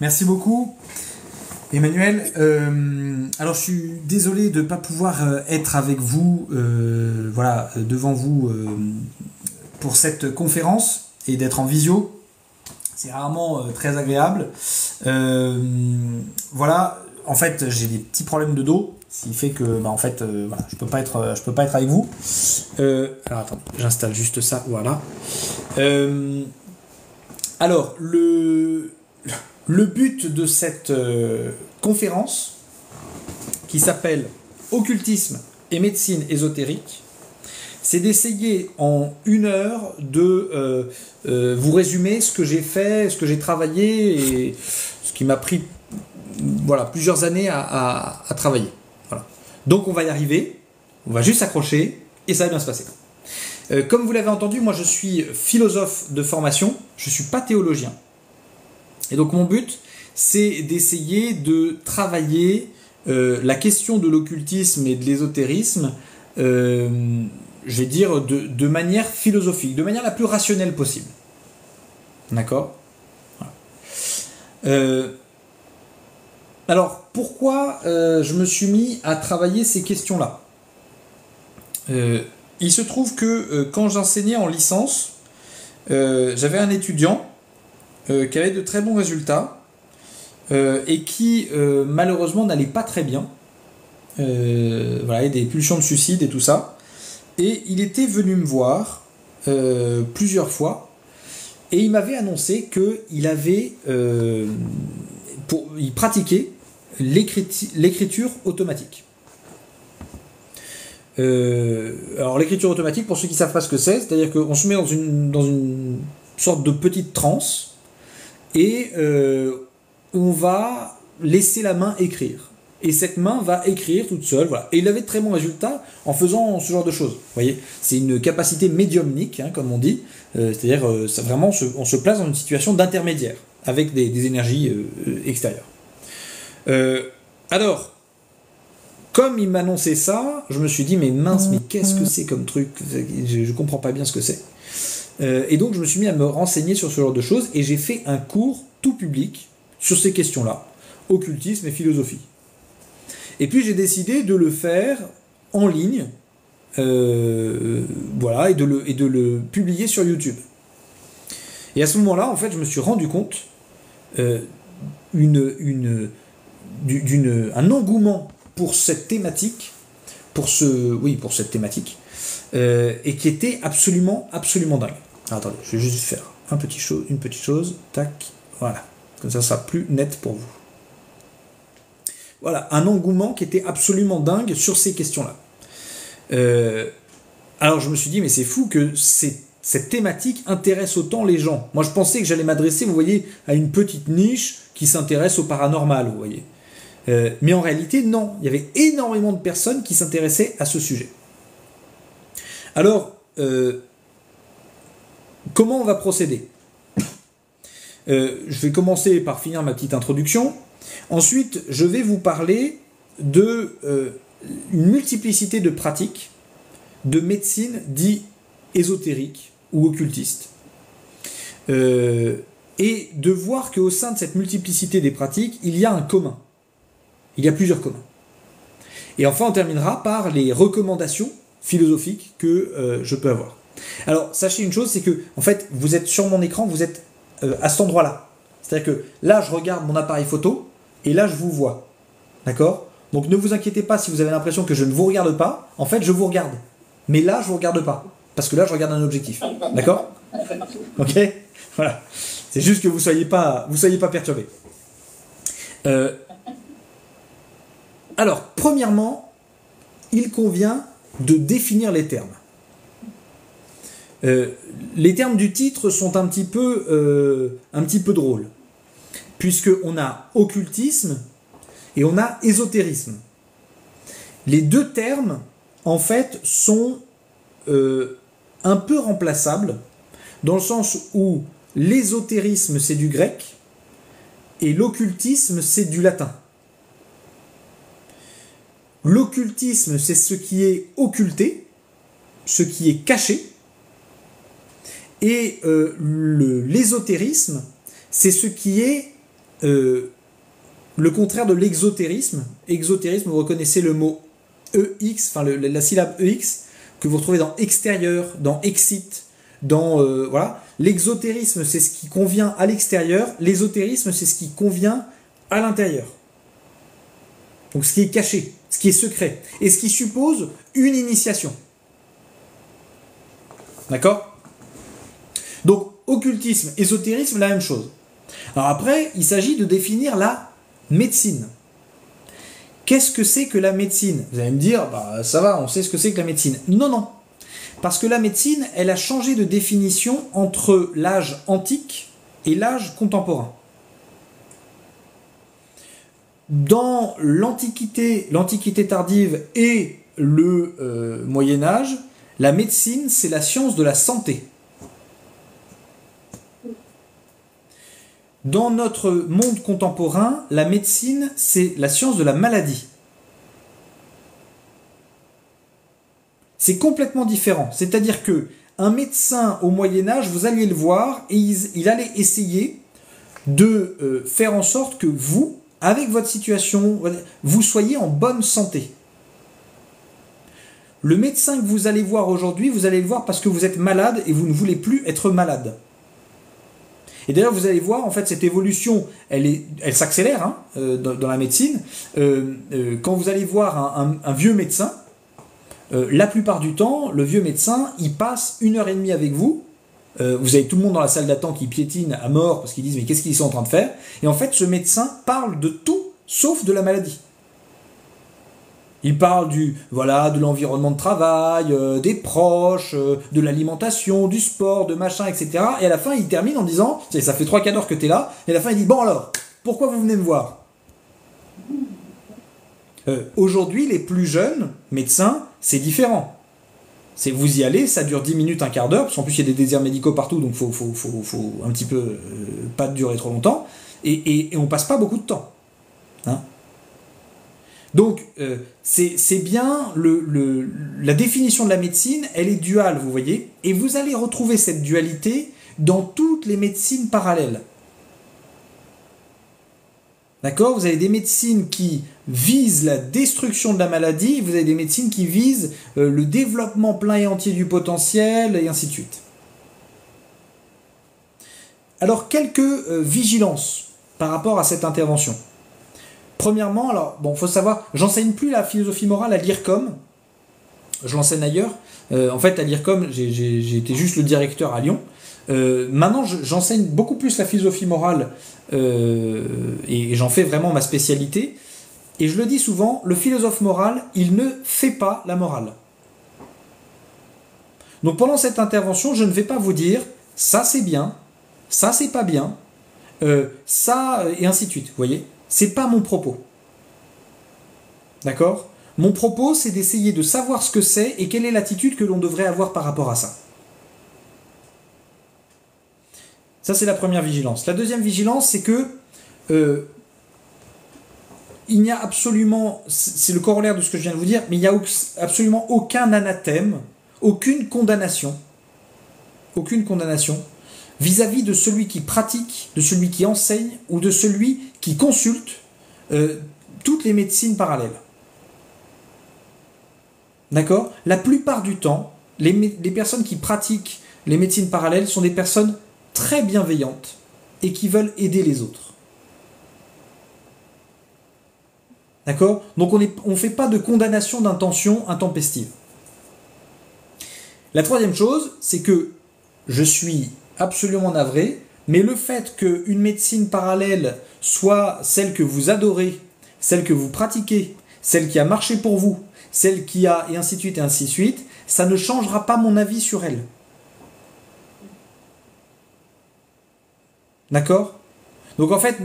Merci beaucoup, Emmanuel. Alors, je suis désolé de ne pas pouvoir être avec vous, voilà, devant vous pour cette conférence et d'être en visio. C'est rarement très agréable. Voilà, en fait, j'ai des petits problèmes de dos, ce qui fait que, en fait, voilà, je peux pas être avec vous. Alors, attends, j'installe juste ça, voilà. Alors, le but de cette conférence, qui s'appelle Occultisme et médecine ésotérique, c'est d'essayer en 1 heure de vous résumer ce que j'ai fait, ce que j'ai travaillé et ce qui m'a pris voilà, plusieurs années à travailler. Voilà. Donc on va y arriver, on va juste s'accrocher et ça va bien se passer. Comme vous l'avez entendu, moi je suis philosophe de formation, je ne suis pas théologien. Et donc mon but, c'est d'essayer de travailler la question de l'occultisme et de l'ésotérisme, je vais dire, de manière philosophique, de manière la plus rationnelle possible. D'accord ? Voilà. Alors, pourquoi je me suis mis à travailler ces questions-là ? Il se trouve que quand j'enseignais en licence, j'avais un étudiant qui avait de très bons résultats et qui malheureusement n'allait pas très bien. Voilà, et des pulsions de suicide et tout ça. Et il était venu me voir plusieurs fois et il m'avait annoncé qu'il avait, il pratiquait l'écriture automatique. Alors l'écriture automatique, pour ceux qui ne savent pas ce que c'est-à-dire qu'on se met dans une sorte de petite transe et on va laisser la main écrire. Et cette main va écrire toute seule, voilà. Et il avait de très bons résultats en faisant ce genre de choses. Vous voyez, c'est une capacité médiumnique, hein, comme on dit. C'est-à-dire, ça, vraiment, on se place dans une situation d'intermédiaire avec des énergies extérieures. Alors, comme il m'annonçait ça, je me suis dit, mais mince, mais qu'est-ce que c'est comme truc ? Je comprends pas bien ce que c'est. Et donc, je me suis mis à me renseigner sur ce genre de choses et j'ai fait un cours tout public sur ces questions-là, occultisme et philosophie. Et puis j'ai décidé de le faire en ligne, voilà, et de le publier sur YouTube. Et à ce moment-là, en fait, je me suis rendu compte un engouement pour cette thématique, pour cette thématique, et qui était absolument dingue. Alors, attendez, je vais juste faire une petite chose, tac, voilà, comme ça sera plus net pour vous. Voilà, un engouement qui était absolument dingue sur ces questions-là. Alors je me suis dit, mais c'est fou que cette thématique intéresse autant les gens. Moi je pensais que j'allais m'adresser, vous voyez, à une petite niche qui s'intéresse au paranormal, vous voyez. Mais en réalité, non. Il y avait énormément de personnes qui s'intéressaient à ce sujet. Alors, comment on va procéder ? Je vais commencer par finir ma petite introduction. Ensuite, je vais vous parler de une multiplicité de pratiques de médecine dite ésotérique ou occultiste. Et de voir qu'au sein de cette multiplicité des pratiques, il y a un commun. Il y a plusieurs communs. Et enfin, on terminera par les recommandations philosophiques que je peux avoir. Alors, sachez une chose, c'est que, en fait, vous êtes sur mon écran, vous êtes à cet endroit-là. C'est-à-dire que là, je regarde mon appareil photo, et là, je vous vois. D'accord ? Donc, ne vous inquiétez pas si vous avez l'impression que je ne vous regarde pas. En fait, je vous regarde. Mais là, je ne vous regarde pas. Parce que là, je regarde un objectif. D'accord ? Ok ? Voilà. C'est juste que vous soyez pas perturbés. Alors, premièrement, il convient de définir les termes. Les termes du titre sont un petit peu drôles. Puisqu'on a occultisme et on a ésotérisme. Les deux termes, en fait, sont un peu remplaçables, dans le sens où l'ésotérisme, c'est du grec, et l'occultisme, c'est du latin. L'occultisme, c'est ce qui est occulté, ce qui est caché, et l'ésotérisme, c'est ce qui est le contraire de l'exotérisme. Exotérisme, vous reconnaissez le mot EX, enfin la syllabe EX, que vous retrouvez dans extérieur, dans excite, dans... voilà. L'exotérisme, c'est ce qui convient à l'extérieur. L'ésotérisme, c'est ce qui convient à l'intérieur. Donc ce qui est caché, ce qui est secret. Et ce qui suppose une initiation. D'accord? Donc, occultisme, ésotérisme, la même chose. Alors après, il s'agit de définir la médecine. Qu'est-ce que c'est que la médecine? Vous allez me dire, bah ça va, on sait ce que c'est que la médecine. Non, non. Parce que la médecine, elle a changé de définition entre l'âge antique et l'âge contemporain. Dans l'Antiquité tardive et le Moyen-Âge, la médecine, c'est la science de la santé. Dans notre monde contemporain, la médecine, c'est la science de la maladie. C'est complètement différent. C'est-à-dire que un médecin au Moyen-Âge, vous alliez le voir et il allait essayer de faire en sorte que vous, avec votre situation, vous soyez en bonne santé. Le médecin que vous allez voir aujourd'hui, vous allez le voir parce que vous êtes malade et vous ne voulez plus être malade. Et d'ailleurs, vous allez voir, en fait, cette évolution, elle s'accélère hein, dans la médecine. Quand vous allez voir un vieux médecin, la plupart du temps, le vieux médecin, il passe 1h30 avec vous. Vous avez tout le monde dans la salle d'attente qui piétine à mort parce qu'ils disent mais qu'est-ce qu'ils sont en train de faire? Et en fait, ce médecin parle de tout sauf de la maladie. Il parle de l'environnement de travail, des proches, de l'alimentation, du sport, de machin, etc. Et à la fin, il termine en disant, ça fait 3 quarts d'heure que tu es là, et à la fin, il dit, bon alors, pourquoi vous venez me voir? Aujourd'hui, les plus jeunes médecins, c'est différent. Vous y allez, ça dure 10 minutes, un quart d'heure, parce qu'en plus, il y a des déserts médicaux partout, donc il faut un petit peu pas durer trop longtemps, et on passe pas beaucoup de temps. Hein? Donc, c'est bien la définition de la médecine, elle est duale, vous voyez, et vous allez retrouver cette dualité dans toutes les médecines parallèles. D'accord? Vous avez des médecines qui visent la destruction de la maladie, vous avez des médecines qui visent le développement plein et entier du potentiel, et ainsi de suite. Alors, quelques vigilances par rapport à cette intervention. Premièrement, alors, bon, faut savoir, j'enseigne plus la philosophie morale à l'IRCOM, je l'enseigne ailleurs. En fait, à l'IRCOM, j'ai été juste le directeur à Lyon. Maintenant, j'enseigne beaucoup plus la philosophie morale et j'en fais vraiment ma spécialité. Et je le dis souvent, le philosophe moral, il ne fait pas la morale. Donc pendant cette intervention, je ne vais pas vous dire ça c'est bien, ça c'est pas bien, ça et ainsi de suite, vous voyez ? C'est pas mon propos. D'accord ? Mon propos, c'est d'essayer de savoir ce que c'est et quelle est l'attitude que l'on devrait avoir par rapport à ça. Ça, c'est la première vigilance. La deuxième vigilance, c'est que il n'y a absolument, c'est le corollaire de ce que je viens de vous dire, mais il n'y a absolument aucun anathème, aucune condamnation vis-à-vis de celui qui pratique, de celui qui enseigne ou de celui qui consulte toutes les médecines parallèles. D'accord ? La plupart du temps, les personnes qui pratiquent les médecines parallèles sont des personnes très bienveillantes et qui veulent aider les autres. D'accord ? Donc on ne fait pas de condamnation d'intention intempestive. La troisième chose, c'est que je suis absolument navré, mais le fait qu'une médecine parallèle soit celle que vous adorez, celle que vous pratiquez, celle qui a marché pour vous, celle qui a, et ainsi de suite, ça ne changera pas mon avis sur elle. D'accord ? Donc en fait,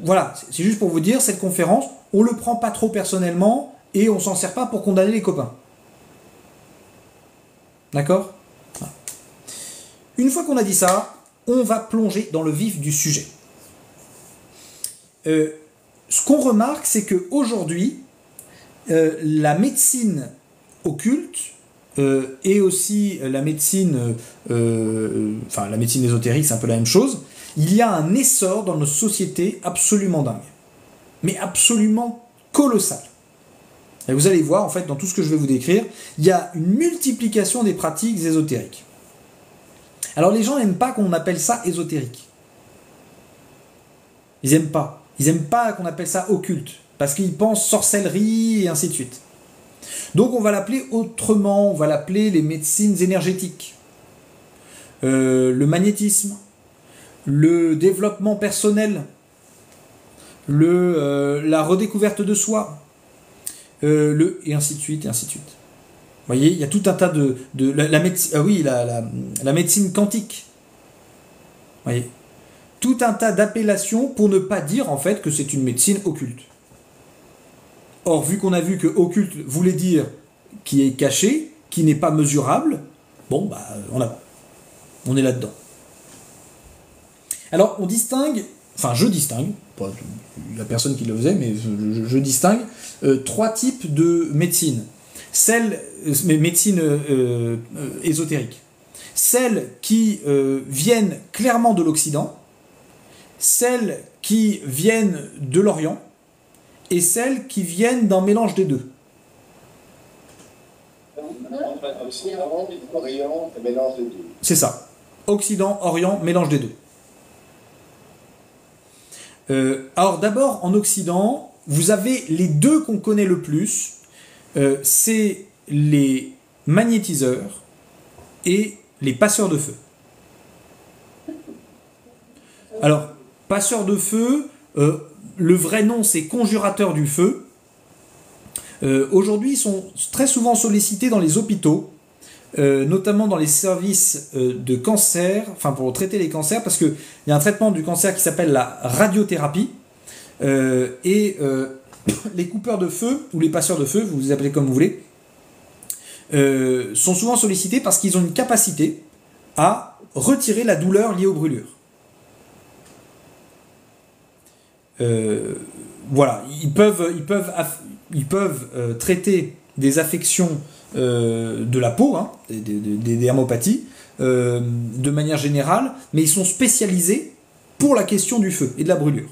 voilà, c'est juste pour vous dire, cette conférence, on ne le prend pas trop personnellement et on ne s'en sert pas pour condamner les copains. D'accord ? Voilà. Une fois qu'on a dit ça, on va plonger dans le vif du sujet. Ce qu'on remarque, c'est qu'aujourd'hui, la médecine occulte et aussi la médecine, la médecine ésotérique, c'est un peu la même chose. il y a un essor dans nos sociétés absolument dingue. Mais absolument colossal. Et vous allez voir, en fait, dans tout ce que je vais vous décrire, il y a une multiplication des pratiques ésotériques. Alors les gens n'aiment pas qu'on appelle ça ésotérique. Ils n'aiment pas. Ils n'aiment pas qu'on appelle ça occulte, parce qu'ils pensent sorcellerie et ainsi de suite. Donc on va l'appeler autrement, on va l'appeler les médecines énergétiques, le magnétisme, le développement personnel, la redécouverte de soi, et ainsi de suite, et ainsi de suite. Vous voyez, il y a tout un tas la médecine quantique. Vous voyez, tout un tas d'appellations pour ne pas dire en fait que c'est une médecine occulte. Or, vu qu'on a vu que occulte voulait dire qui est caché, qui n'est pas mesurable, bon, bah, on est là-dedans. Alors, on distingue, enfin, je distingue, pas la personne qui le faisait, mais je distingue trois types de médecine. Médecine ésotérique. Celles qui viennent clairement de l'Occident, celles qui viennent de l'Orient, et celles qui viennent d'un mélange des deux. C'est ça. Occident, Orient, mélange des deux. Alors d'abord, en Occident, vous avez les deux qu'on connaît le plus, c'est les magnétiseurs et les passeurs de feu. Alors, passeurs de feu, le vrai nom c'est conjurateurs du feu. Aujourd'hui, ils sont très souvent sollicités dans les hôpitaux, notamment dans les services de cancer, enfin pour traiter les cancers, parce qu'il y a un traitement du cancer qui s'appelle la radiothérapie, et les coupeurs de feu, ou les passeurs de feu, vous les appelez comme vous voulez, sont souvent sollicités parce qu'ils ont une capacité à retirer la douleur liée aux brûlures. Voilà, ils peuvent traiter des affections de la peau, hein, des dermopathies, de manière générale, mais ils sont spécialisés pour la question du feu et de la brûlure.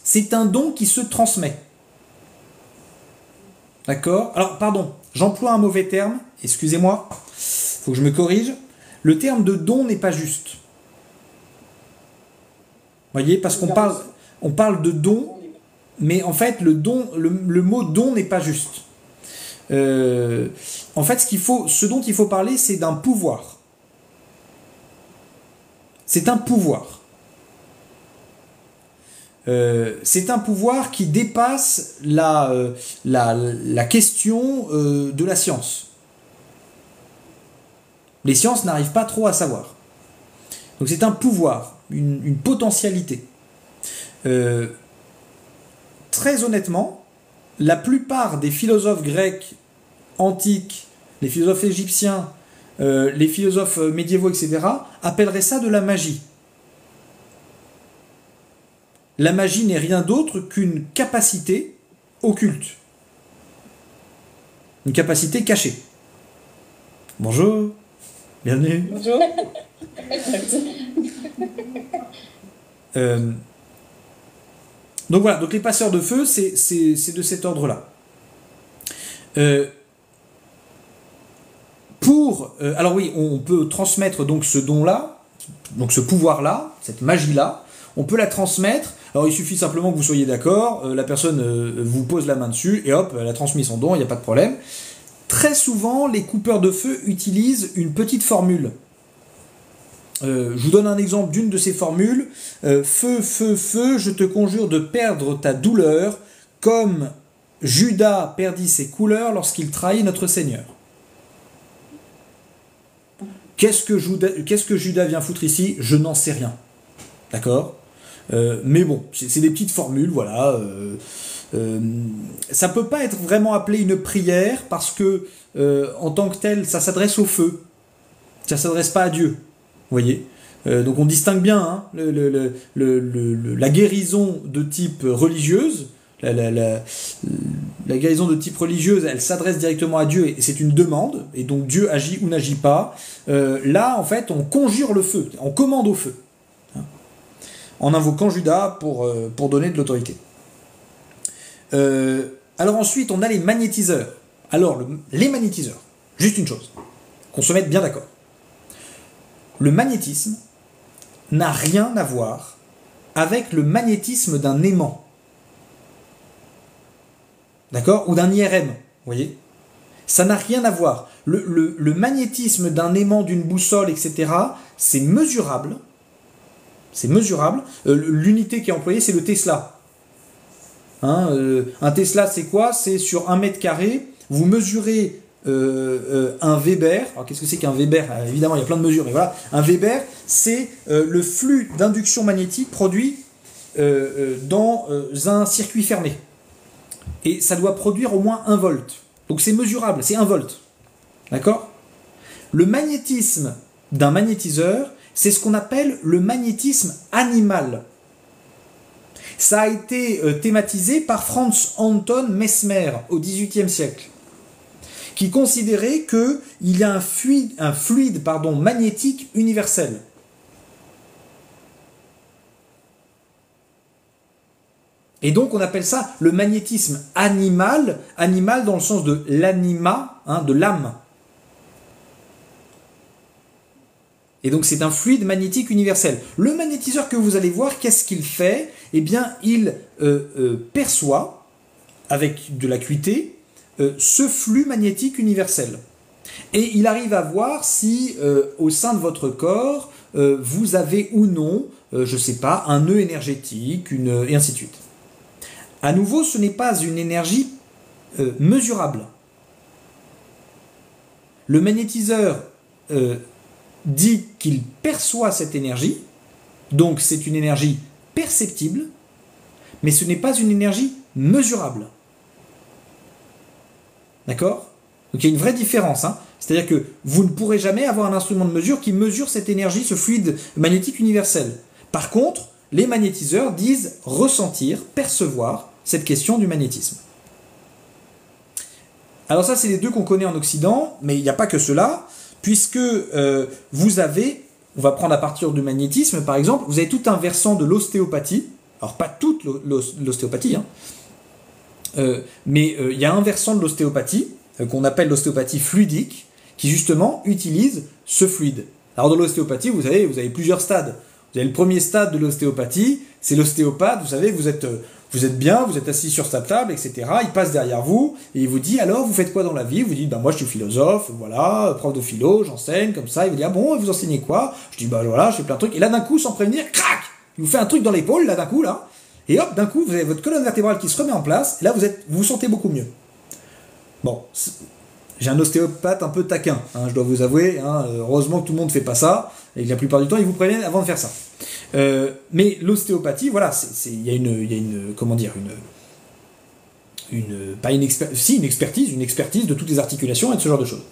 C'est un don qui se transmet. D'accord ? Alors, pardon, j'emploie un mauvais terme, excusez-moi, il faut que je me corrige. Le terme de don n'est pas juste. Vous voyez, parce qu'on parle de don, mais en fait, le mot don n'est pas juste. En fait, ce dont il faut parler, c'est d'un pouvoir. C'est un pouvoir. C'est un pouvoir qui dépasse la question de la science. Les sciences n'arrivent pas trop à savoir. Donc c'est un pouvoir, une potentialité. Très honnêtement, la plupart des philosophes grecs antiques, les philosophes égyptiens, les philosophes médiévaux, etc., appelleraient ça de la magie. La magie n'est rien d'autre qu'une capacité occulte. Une capacité cachée. Bonjour, bienvenue. Bonjour. Donc voilà, donc les passeurs de feu, c'est de cet ordre-là. Alors oui, on peut transmettre donc ce don-là, donc ce pouvoir-là, cette magie-là, on peut la transmettre. Alors il suffit simplement que vous soyez d'accord, la personne vous pose la main dessus et hop, elle a transmis son don, il n'y a pas de problème. Très souvent, les coupeurs de feu utilisent une petite formule. Je vous donne un exemple d'une de ces formules. Feu, feu, feu, je te conjure de perdre ta douleur, comme Judas perdit ses couleurs lorsqu'il trahit notre Seigneur. Qu'est-ce que Judas vient foutre ici ? Je n'en sais rien. D'accord ? Mais bon, c'est des petites formules, voilà. Ça peut pas être vraiment appelé une prière parce que, en tant que tel, ça s'adresse au feu. Ça s'adresse pas à Dieu. Vous voyez, donc on distingue bien hein, la guérison de type religieuse. La guérison de type religieuse, elle s'adresse directement à Dieu et c'est une demande, et donc Dieu agit ou n'agit pas. Là, en fait, on conjure le feu, on commande au feu. en invoquant Judas pour donner de l'autorité. Alors ensuite, on a les magnétiseurs. Alors, les magnétiseurs, juste une chose, qu'on se mette bien d'accord. Le magnétisme n'a rien à voir avec le magnétisme d'un aimant. D'accord? Ou d'un IRM, vous voyez? Ça n'a rien à voir. Le magnétisme d'un aimant, d'une boussole, etc., c'est mesurable. C'est mesurable. L'unité qui est employée, c'est le Tesla. Un Tesla, c'est quoi? C'est sur 1 mètre carré, vous mesurez un Weber. Alors, qu'est-ce que c'est qu'un Weber? Évidemment, il y a plein de mesures, mais voilà. Un Weber, c'est le flux d'induction magnétique produit dans un circuit fermé. Et ça doit produire au moins 1 volt. Donc c'est mesurable, c'est 1 volt. D'accord? Le magnétisme d'un magnétiseur, c'est ce qu'on appelle le magnétisme animal. Ça a été thématisé par Franz Anton Mesmer au XVIIIe siècle, qui considérait qu'il y a un fluide magnétique universel. Et donc on appelle ça le magnétisme animal, animal dans le sens de l'anima, de l'âme. Et donc c'est un fluide magnétique universel. Le magnétiseur que vous allez voir, qu'est-ce qu'il fait? Eh bien, il perçoit, avec de l'acuité, ce flux magnétique universel. Et il arrive à voir si, au sein de votre corps, vous avez ou non, je ne sais pas, un nœud énergétique, et ainsi de suite. À nouveau, ce n'est pas une énergie mesurable. Le magnétiseur dit qu'il perçoit cette énergie, donc c'est une énergie perceptible, mais ce n'est pas une énergie mesurable. D'accord? Donc il y a une vraie différence. C'est-à-dire que vous ne pourrez jamais avoir un instrument de mesure qui mesure cette énergie, ce fluide magnétique universel. Par contre, les magnétiseurs disent ressentir, percevoir cette question du magnétisme. Alors ça, c'est les deux qu'on connaît en Occident, mais il n'y a pas que cela, puisque vous avez, on va prendre à partir du magnétisme par exemple, vous avez tout un versant de l'ostéopathie, alors pas toute l'ostéopathie, mais il y a un versant de l'ostéopathie, qu'on appelle l'ostéopathie fluidique, qui justement utilise ce fluide. Alors dans l'ostéopathie, vous savez, vous avez plusieurs stades. Vous avez le premier stade de l'ostéopathie, c'est l'ostéopathe, vous savez, vous êtes bien, vous êtes assis sur sa table, etc. Il passe derrière vous et il vous dit alors vous faites quoi dans la vie? Vous dites moi je suis philosophe, voilà, prof de philo, j'enseigne comme ça. Il vous dit ah bon, vous enseignez quoi? Je dis voilà, je fais plein de trucs. Et là d'un coup, sans prévenir, crac, il vous fait un truc dans l'épaule là d'un coup là, et hop d'un coup vous avez votre colonne vertébrale qui se remet en place. Et là vous vous sentez beaucoup mieux. Bon, j'ai un ostéopathe un peu taquin, je dois vous avouer. Heureusement que tout le monde ne fait pas ça. Et la plupart du temps, ils vous préviennent avant de faire ça. Mais l'ostéopathie, voilà, il y a une expertise de toutes les articulations et de ce genre de choses.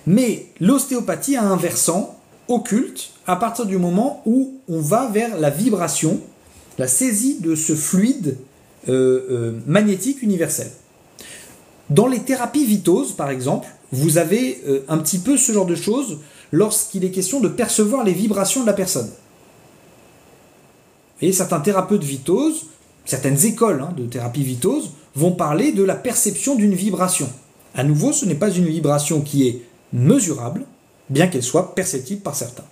Mais l'ostéopathie a un versant occulte à partir du moment où on va vers la vibration, la saisie de ce fluide magnétique universel. Dans les thérapies vitoses, par exemple, vous avez un petit peu ce genre de choses lorsqu'il est question de percevoir les vibrations de la personne. Et certains thérapeutes vitoses, certaines écoles de thérapie vitose vont parler de la perception d'une vibration. À nouveau, ce n'est pas une vibration qui est mesurable, bien qu'elle soit perceptible par certains.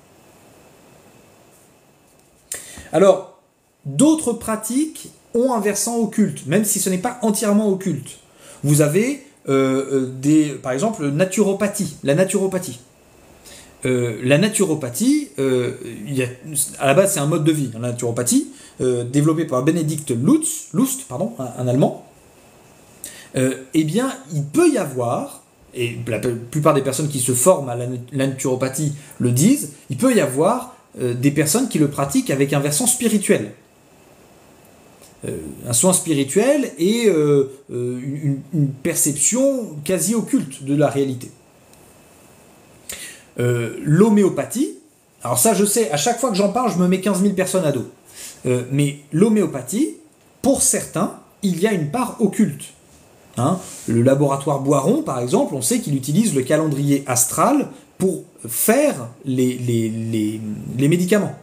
Alors, d'autres pratiques ont un versant occulte, même si ce n'est pas entièrement occulte. Vous avez par exemple la naturopathie. La naturopathie, à la base c'est un mode de vie, la naturopathie, développé par Benedikt Lust, un Allemand. Eh bien, il peut y avoir, et la plupart des personnes qui se forment à la naturopathie le disent, il peut y avoir des personnes qui le pratiquent avec un versant spirituel. Un soin spirituel et une perception quasi occulte de la réalité. L'homéopathie, alors ça je sais, à chaque fois que j'en parle, je me mets 15 000 personnes à dos. Mais l'homéopathie, pour certains, il y a une part occulte. Le laboratoire Boiron, par exemple, on sait qu'il utilise le calendrier astral pour faire les médicaments.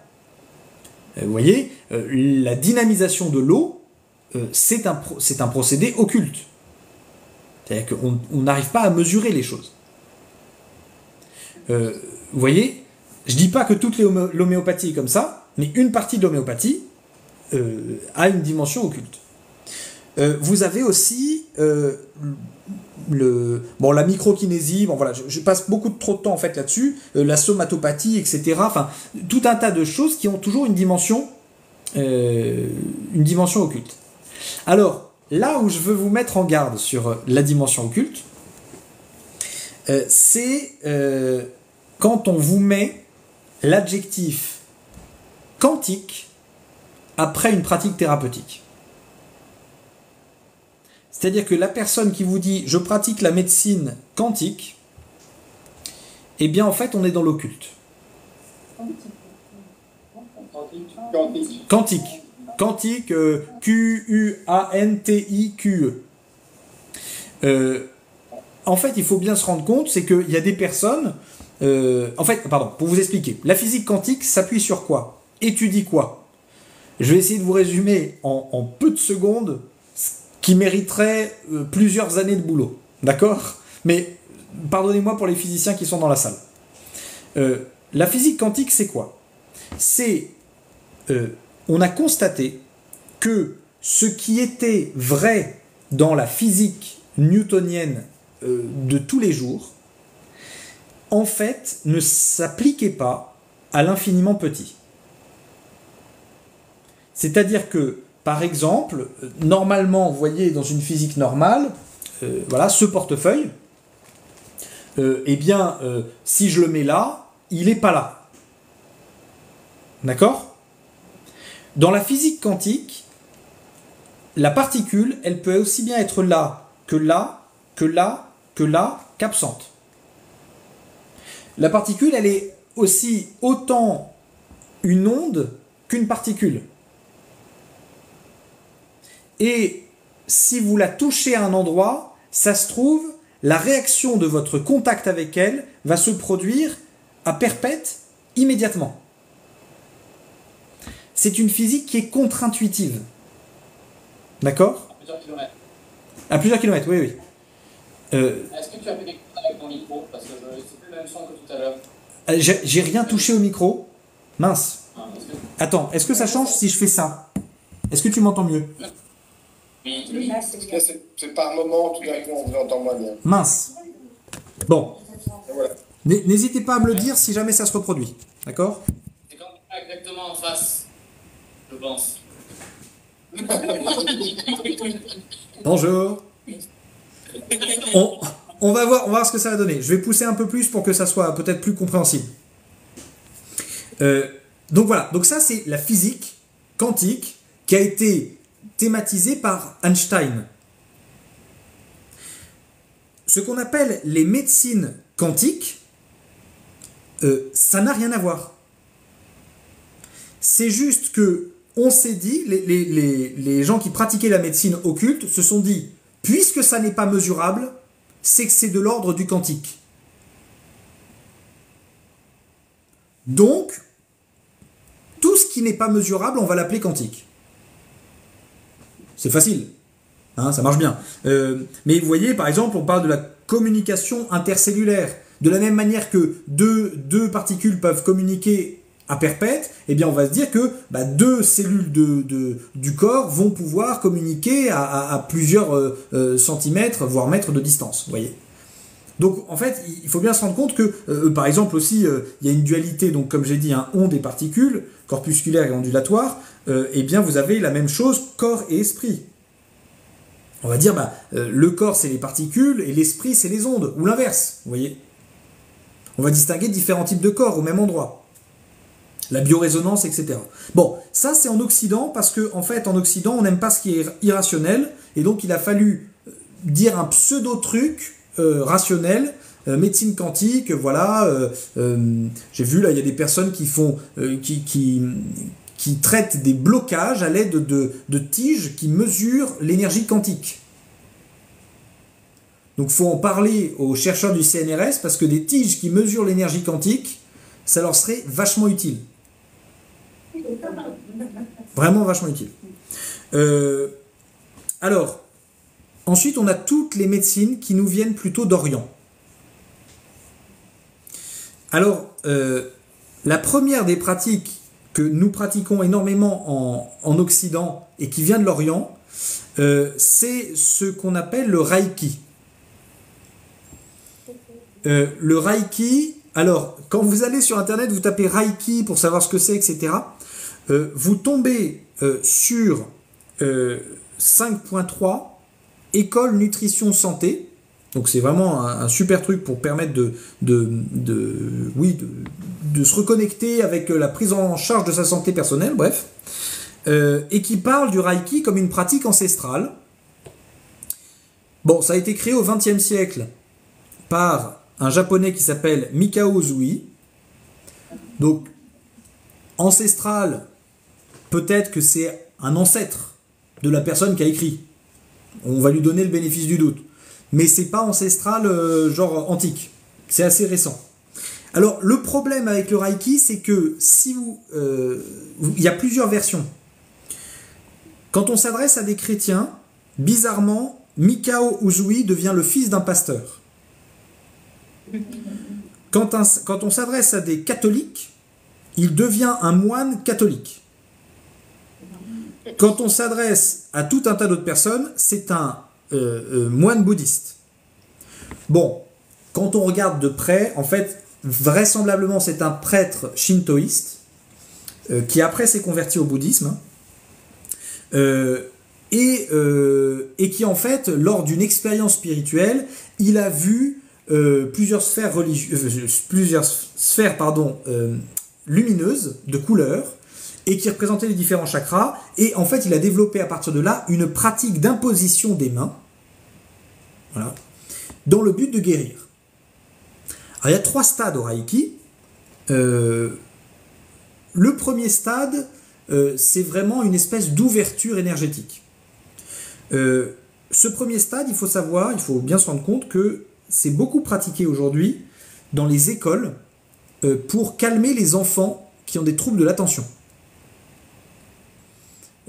Vous voyez, la dynamisation de l'eau, c'est un procédé occulte. C'est-à-dire qu'on n'arrive pas à mesurer les choses. Vous voyez, je ne dis pas que toute l'homéopathie est comme ça, mais une partie de l'homéopathie a une dimension occulte. Vous avez aussi la microkinésie, bon voilà, je passe beaucoup trop de temps en fait là-dessus, la somatopathie, etc. Enfin, tout un tas de choses qui ont toujours une dimension occulte. Alors, là où je veux vous mettre en garde sur la dimension occulte, c'est quand on vous met l'adjectif quantique après une pratique thérapeutique. C'est-à-dire que la personne qui vous dit « je pratique la médecine quantique », eh bien en fait on est dans l'occulte. Quantique. Quantique, Q-U-A-N-T-I-Q-E. En fait, il faut bien se rendre compte, c'est qu'il y a des personnes... pour vous expliquer, la physique quantique s'appuie sur quoi? Étudie quoi? Je vais essayer de vous résumer en peu de secondes ce qui mériterait plusieurs années de boulot. D'accord? Mais pardonnez-moi pour les physiciens qui sont dans la salle. La physique quantique, c'est quoi? On a constaté que ce qui était vrai dans la physique newtonienne de tous les jours, en fait, ne s'appliquait pas à l'infiniment petit. C'est-à-dire que, par exemple, normalement, vous voyez, dans une physique normale, voilà, ce portefeuille, si je le mets là, il n'est pas là. D'accord? Dans la physique quantique, la particule, elle peut aussi bien être là, que là, que là, que là, qu'absente. La particule, elle est aussi autant une onde qu'une particule. Et si vous la touchez à un endroit, ça se trouve, la réaction de votre contact avec elle va se produire à perpète immédiatement. C'est une physique qui est contre-intuitive. D'accord? À plusieurs kilomètres. À plusieurs kilomètres, oui, oui. Est-ce que tu as fait des choses avec ton micro? Parce que c'est plus le même son que tout à l'heure. J'ai rien touché au micro. Mince. Attends, est-ce que ça change si je fais ça? Est-ce que tu m'entends mieux? Oui. C'est par moment, tout d'un coup, on vous entend moins bien. Mince. Bon. Voilà. N'hésitez pas à me le dire si jamais ça se reproduit. D'accord? C'est quand même exactement en face, je pense. Bonjour. On va voir ce que ça va donner. Je vais pousser un peu plus pour que ça soit peut-être plus compréhensible. Donc voilà. Donc ça, c'est la physique quantique qui a été thématisée par Einstein. Ce qu'on appelle les médecines quantiques, ça n'a rien à voir. C'est juste que on s'est dit, les gens qui pratiquaient la médecine occulte se sont dit, puisque ça n'est pas mesurable, c'est que c'est de l'ordre du quantique. Donc, tout ce qui n'est pas mesurable, on va l'appeler quantique. C'est facile, hein, ça marche bien. Mais vous voyez, par exemple, on parle de la communication intercellulaire. De la même manière que deux particules peuvent communiquer à perpète, eh bien on va se dire que deux cellules du corps vont pouvoir communiquer à plusieurs centimètres, voire mètres de distance. Vous voyez. Donc en fait, il faut bien se rendre compte que, par exemple aussi, il y a une dualité, donc comme j'ai dit, onde et particules, corpusculaire et ondulatoire, eh bien vous avez la même chose, corps et esprit. On va dire, le corps c'est les particules et l'esprit c'est les ondes, ou l'inverse, vous voyez. On va distinguer différents types de corps au même endroit. La biorésonance, etc. Bon, ça c'est en Occident, parce qu'en fait en Occident on n'aime pas ce qui est irrationnel, et donc il a fallu dire un pseudo-truc rationnel, médecine quantique, voilà, j'ai vu là il y a des personnes qui font, qui traitent des blocages à l'aide de tiges qui mesurent l'énergie quantique. Donc il faut en parler aux chercheurs du CNRS, parce que des tiges qui mesurent l'énergie quantique, ça leur serait vachement utile. Vraiment vachement utile. Alors, ensuite, on a toutes les médecines qui nous viennent plutôt d'Orient. Alors, la première des pratiques que nous pratiquons énormément en Occident et qui vient de l'Orient, c'est ce qu'on appelle le Reiki. Le Reiki, alors, quand vous allez sur Internet, vous tapez Reiki pour savoir ce que c'est, etc., vous tombez sur 5.3, École Nutrition Santé. Donc c'est vraiment un super truc pour permettre de se reconnecter avec la prise en charge de sa santé personnelle, bref. Et qui parle du Reiki comme une pratique ancestrale. Bon, ça a été créé au XXe siècle par un japonais qui s'appelle Mikao Usui. Donc, ancestral, peut-être que c'est un ancêtre de la personne qui a écrit. On va lui donner le bénéfice du doute. Mais c'est pas ancestral genre antique. C'est assez récent. Alors, le problème avec le Reiki, c'est que si il y a plusieurs versions. Quand on s'adresse à des chrétiens, bizarrement, Mikao Usui devient le fils d'un pasteur. Quand on s'adresse à des catholiques, il devient un moine catholique. Quand on s'adresse à tout un tas d'autres personnes, c'est un moine bouddhiste. Bon, quand on regarde de près, en fait, vraisemblablement, c'est un prêtre shintoïste qui après s'est converti au bouddhisme et qui en fait, lors d'une expérience spirituelle, il a vu plusieurs sphères lumineuses de couleurs et qui représentaient les différents chakras. Et en fait, il a développé à partir de là une pratique d'imposition des mains, voilà, dans le but de guérir. Alors, il y a 3 stades au Reiki. Le premier stade, c'est vraiment une espèce d'ouverture énergétique. Ce premier stade, il faut bien se rendre compte que c'est beaucoup pratiqué aujourd'hui dans les écoles pour calmer les enfants qui ont des troubles de l'attention.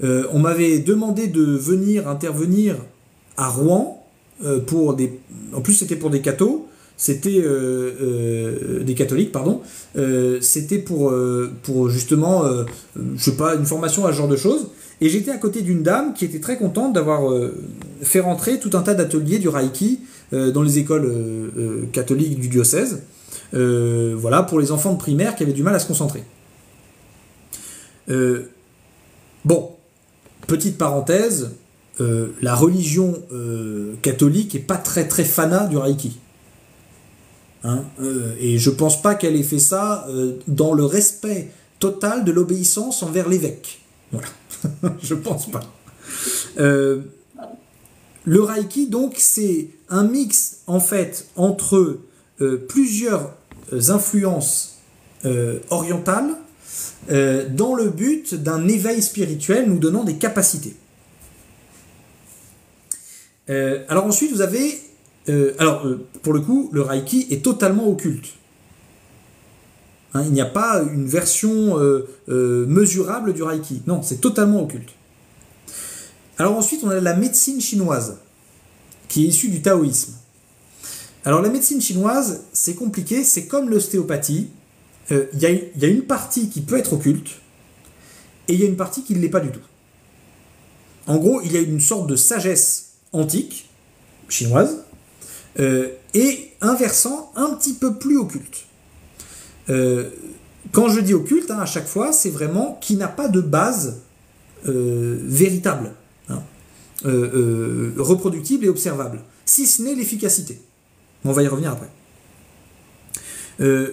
On m'avait demandé de venir intervenir à Rouen en plus c'était pour des cathos, c'était des catholiques, pardon. C'était pour justement, je sais pas, une formation à ce genre de choses. Et j'étais à côté d'une dame qui était très contente d'avoir fait rentrer tout un tas d'ateliers du Reiki dans les écoles catholiques du diocèse. Voilà, pour les enfants de primaire qui avaient du mal à se concentrer. Bon, petite parenthèse, la religion catholique est pas très très fanat du Reiki. Hein, et je pense pas qu'elle ait fait ça dans le respect total de l'obéissance envers l'évêque. Voilà, je pense pas. Le Reiki, donc, c'est un mix, en fait, entre plusieurs influences orientales dans le but d'un éveil spirituel nous donnant des capacités. Alors ensuite, vous avez... pour le coup, le Reiki est totalement occulte. Hein, il n'y a pas une version mesurable du Reiki. Non, c'est totalement occulte. Alors ensuite, on a la médecine chinoise, qui est issue du taoïsme. Alors la médecine chinoise, c'est compliqué, c'est comme l'ostéopathie. Il y a une partie qui peut être occulte, et il y a une partie qui ne l'est pas du tout. En gros, il y a une sorte de sagesse antique, chinoise, et un versant un petit peu plus occulte. Quand je dis occulte, à chaque fois, c'est vraiment qui n'a pas de base véritable, hein, reproductible et observable, si ce n'est l'efficacité. On va y revenir après.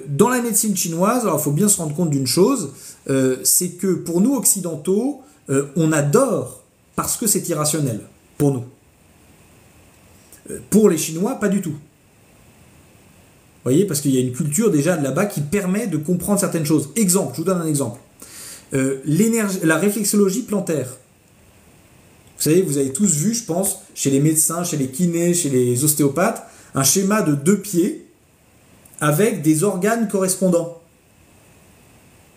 Dans la médecine chinoise, alors il faut bien se rendre compte d'une chose, c'est que pour nous occidentaux, on adore parce que c'est irrationnel, pour nous. Pour les Chinois, pas du tout. Vous voyez, parce qu'il y a une culture déjà de là-bas qui permet de comprendre certaines choses. Exemple, je vous donne un exemple. La réflexologie plantaire. Vous savez, vous avez tous vu, je pense, chez les médecins, chez les kinés, chez les ostéopathes, un schéma de 2 pieds avec des organes correspondants.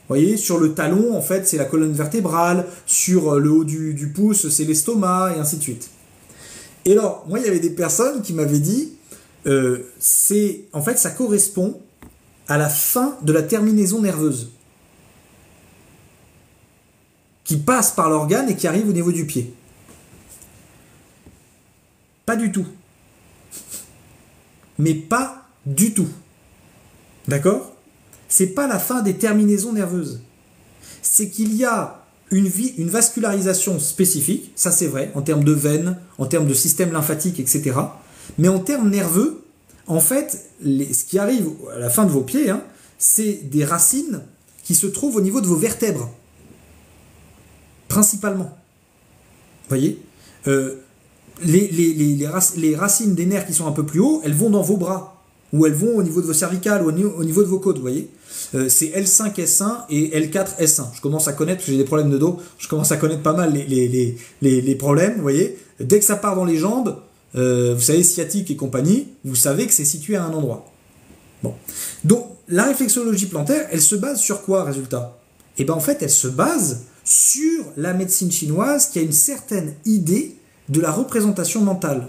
voyez, sur le talon, en fait, c'est la colonne vertébrale, sur le haut du pouce, c'est l'estomac, et ainsi de suite. Et alors, moi, il y avait des personnes qui m'avaient dit, en fait, ça correspond à la fin de la terminaison nerveuse, qui passe par l'organe et qui arrive au niveau du pied. Pas du tout. Mais pas du tout. D'accord ? C'est pas la fin des terminaisons nerveuses. C'est qu'il y a une vascularisation spécifique, ça c'est vrai, en termes de veines, en termes de système lymphatique, etc. Mais en termes nerveux, en fait, ce qui arrive à la fin de vos pieds, hein, c'est des racines qui se trouvent au niveau de vos vertèbres. Principalement. Vous voyez ? Les racines des nerfs qui sont un peu plus hauts, elles vont dans vos bras, ou elles vont au niveau de vos cervicales, ou au niveau de vos côtes, vous voyez. C'est L5, S1 et L4, S1. Je commence à connaître, parce que j'ai des problèmes de dos, je commence à connaître pas mal les problèmes, vous voyez. Dès que ça part dans les jambes, vous savez, sciatique et compagnie, vous savez que c'est situé à un endroit. Bon. Donc, la réflexologie plantaire, elle se base sur quoi, résultat ? Eh bien, en fait, elle se base sur la médecine chinoise qui a une certaine idée de la représentation mentale.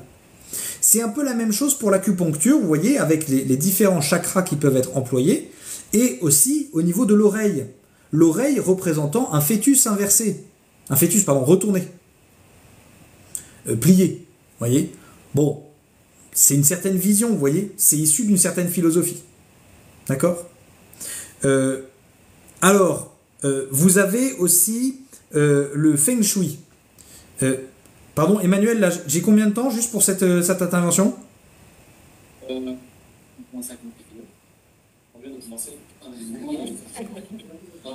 C'est un peu la même chose pour l'acupuncture, vous voyez, avec les différents chakras qui peuvent être employés, et aussi au niveau de l'oreille. L'oreille représentant un fœtus inversé. Un fœtus, pardon, retourné. Plié, vous voyez. Bon, c'est une certaine vision, vous voyez. C'est issu d'une certaine philosophie. D'accord ? Alors, vous avez aussi le Feng Shui. Pardon, Emmanuel, là, j'ai combien de temps juste pour cette intervention ? On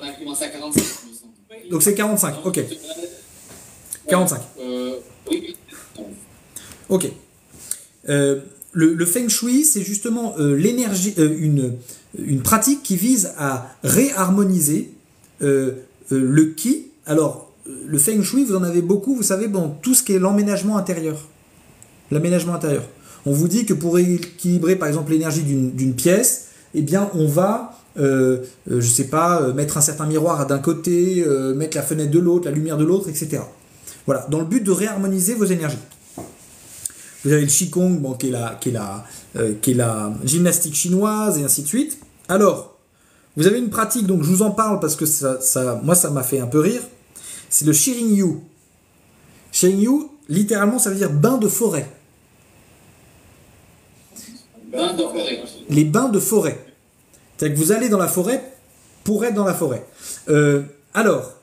a commencé à 45. Donc c'est 45, ok. 45. Oui. Ok. Le Feng Shui, c'est justement l'énergie, une pratique qui vise à réharmoniser le Qi. Alors, le Feng Shui, vous en avez beaucoup, vous savez, dans tout ce qui est l'emménagement intérieur. L'aménagement intérieur. On vous dit que pour équilibrer, par exemple, l'énergie d'une pièce, eh bien, on va, je sais pas, mettre un certain miroir d'un côté, mettre la fenêtre de l'autre, la lumière de l'autre, etc. Voilà, dans le but de réharmoniser vos énergies. Vous avez le Qigong, bon, qui est la gymnastique chinoise, et ainsi de suite. Alors, vous avez une pratique, donc je vous en parle parce que moi, ça m'a fait un peu rire. C'est le Shirin Yu. Shirin Yu, littéralement, ça veut dire bain de forêt. Bain de forêt. Les bains de forêt. C'est-à-dire que vous allez dans la forêt pour être dans la forêt. Alors,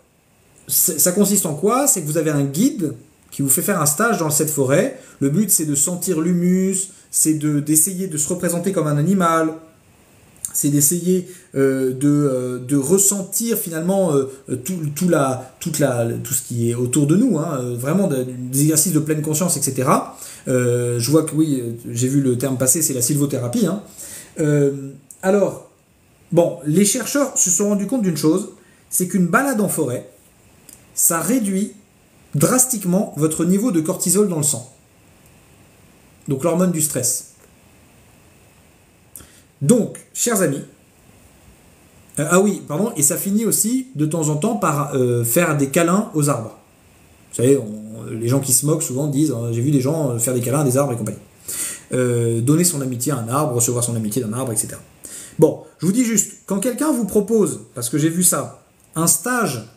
ça consiste en quoi ? C'est que vous avez un guide qui vous fait faire un stage dans cette forêt. Le but, c'est de sentir l'humus, c'est d'essayer de se représenter comme un animal, c'est d'essayer de ressentir finalement tout ce qui est autour de nous, hein, vraiment des exercices de pleine conscience, etc. Je vois que oui, j'ai vu le terme passer, c'est la sylvothérapie. Hein. Alors, bon, les chercheurs se sont rendus compte d'une chose, c'est qu'une balade en forêt, ça réduit drastiquement votre niveau de cortisol dans le sang. Donc l'hormone du stress. Donc, chers amis, et ça finit aussi de temps en temps par faire des câlins aux arbres. Vous savez, les gens qui se moquent souvent disent j'ai vu des gens faire des câlins à des arbres et compagnie. Donner son amitié à un arbre, recevoir son amitié d'un arbre, etc. Bon, je vous dis juste, quand quelqu'un vous propose, parce que j'ai vu ça, un stage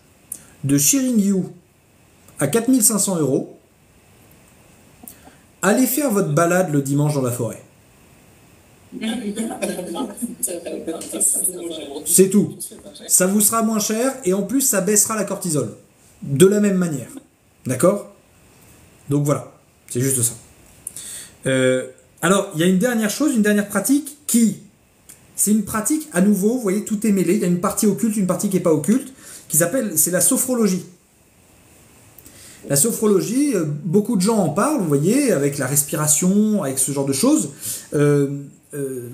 de Shirin Yu à 4 500 €, allez faire votre balade le dimanche dans la forêt. C'est tout. Ça vous sera moins cher et en plus ça baissera la cortisol. De la même manière. D'accord ? Donc voilà. C'est juste ça. Alors, il y a une dernière chose, une dernière pratique c'est une pratique, à nouveau, vous voyez, tout est mêlé. Il y a une partie occulte, une partie qui n'est pas occulte, c'est la sophrologie. La sophrologie, beaucoup de gens en parlent, vous voyez, avec la respiration, avec ce genre de choses.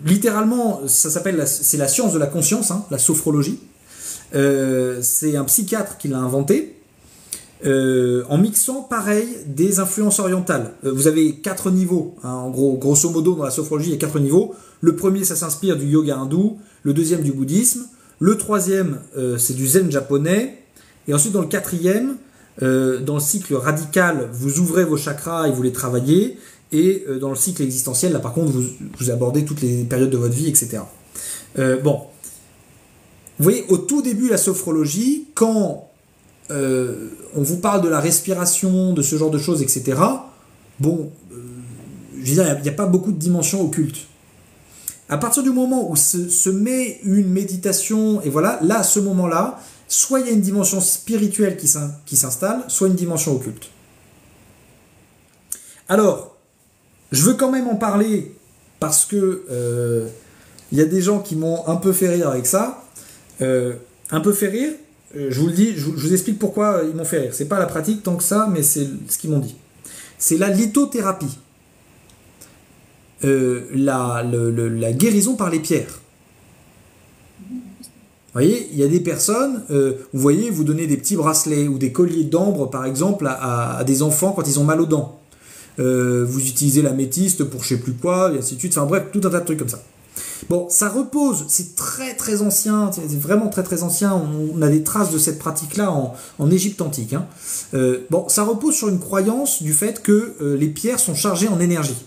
Littéralement, c'est la science de la conscience, hein, la sophrologie. C'est un psychiatre qui l'a inventé, en mixant, pareil, des influences orientales. Vous avez 4 niveaux, hein, en gros, grosso modo, dans la sophrologie, il y a 4 niveaux. Le premier, ça s'inspire du yoga hindou, le deuxième du bouddhisme, Le troisième, c'est du zen japonais. Et ensuite, dans le quatrième, dans le cycle radical, vous ouvrez vos chakras et vous les travaillez. Et dans le cycle existentiel, là par contre, vous abordez toutes les périodes de votre vie, etc. Bon. Vous voyez, au tout début de la sophrologie, quand on vous parle de la respiration, de ce genre de choses, etc., bon, je veux dire, il n'y a pas beaucoup de dimensions occultes. À partir du moment où se met une méditation, et voilà, là, à ce moment-là, soit il y a une dimension spirituelle qui s'installe, soit une dimension occulte. Alors, je veux quand même en parler, parce que il y a des gens qui m'ont un peu fait rire avec ça. Un peu fait rire, je vous le dis, je vous explique pourquoi ils m'ont fait rire. C'est pas la pratique tant que ça, mais c'est ce qu'ils m'ont dit. C'est la lithothérapie. La guérison par les pierres. Vous voyez, il y a des personnes, vous voyez, vous donnez des petits bracelets ou des colliers d'ambre, par exemple, à des enfants quand ils ont mal aux dents. Vous utilisez l'améthyste pour je sais plus quoi, et ainsi de suite. Enfin bref, tout un tas de trucs comme ça. Bon, ça repose, c'est très très ancien, c'est vraiment très très ancien, on a des traces de cette pratique-là en Égypte antique. Hein. Bon, ça repose sur une croyance du fait que les pierres sont chargées en énergie.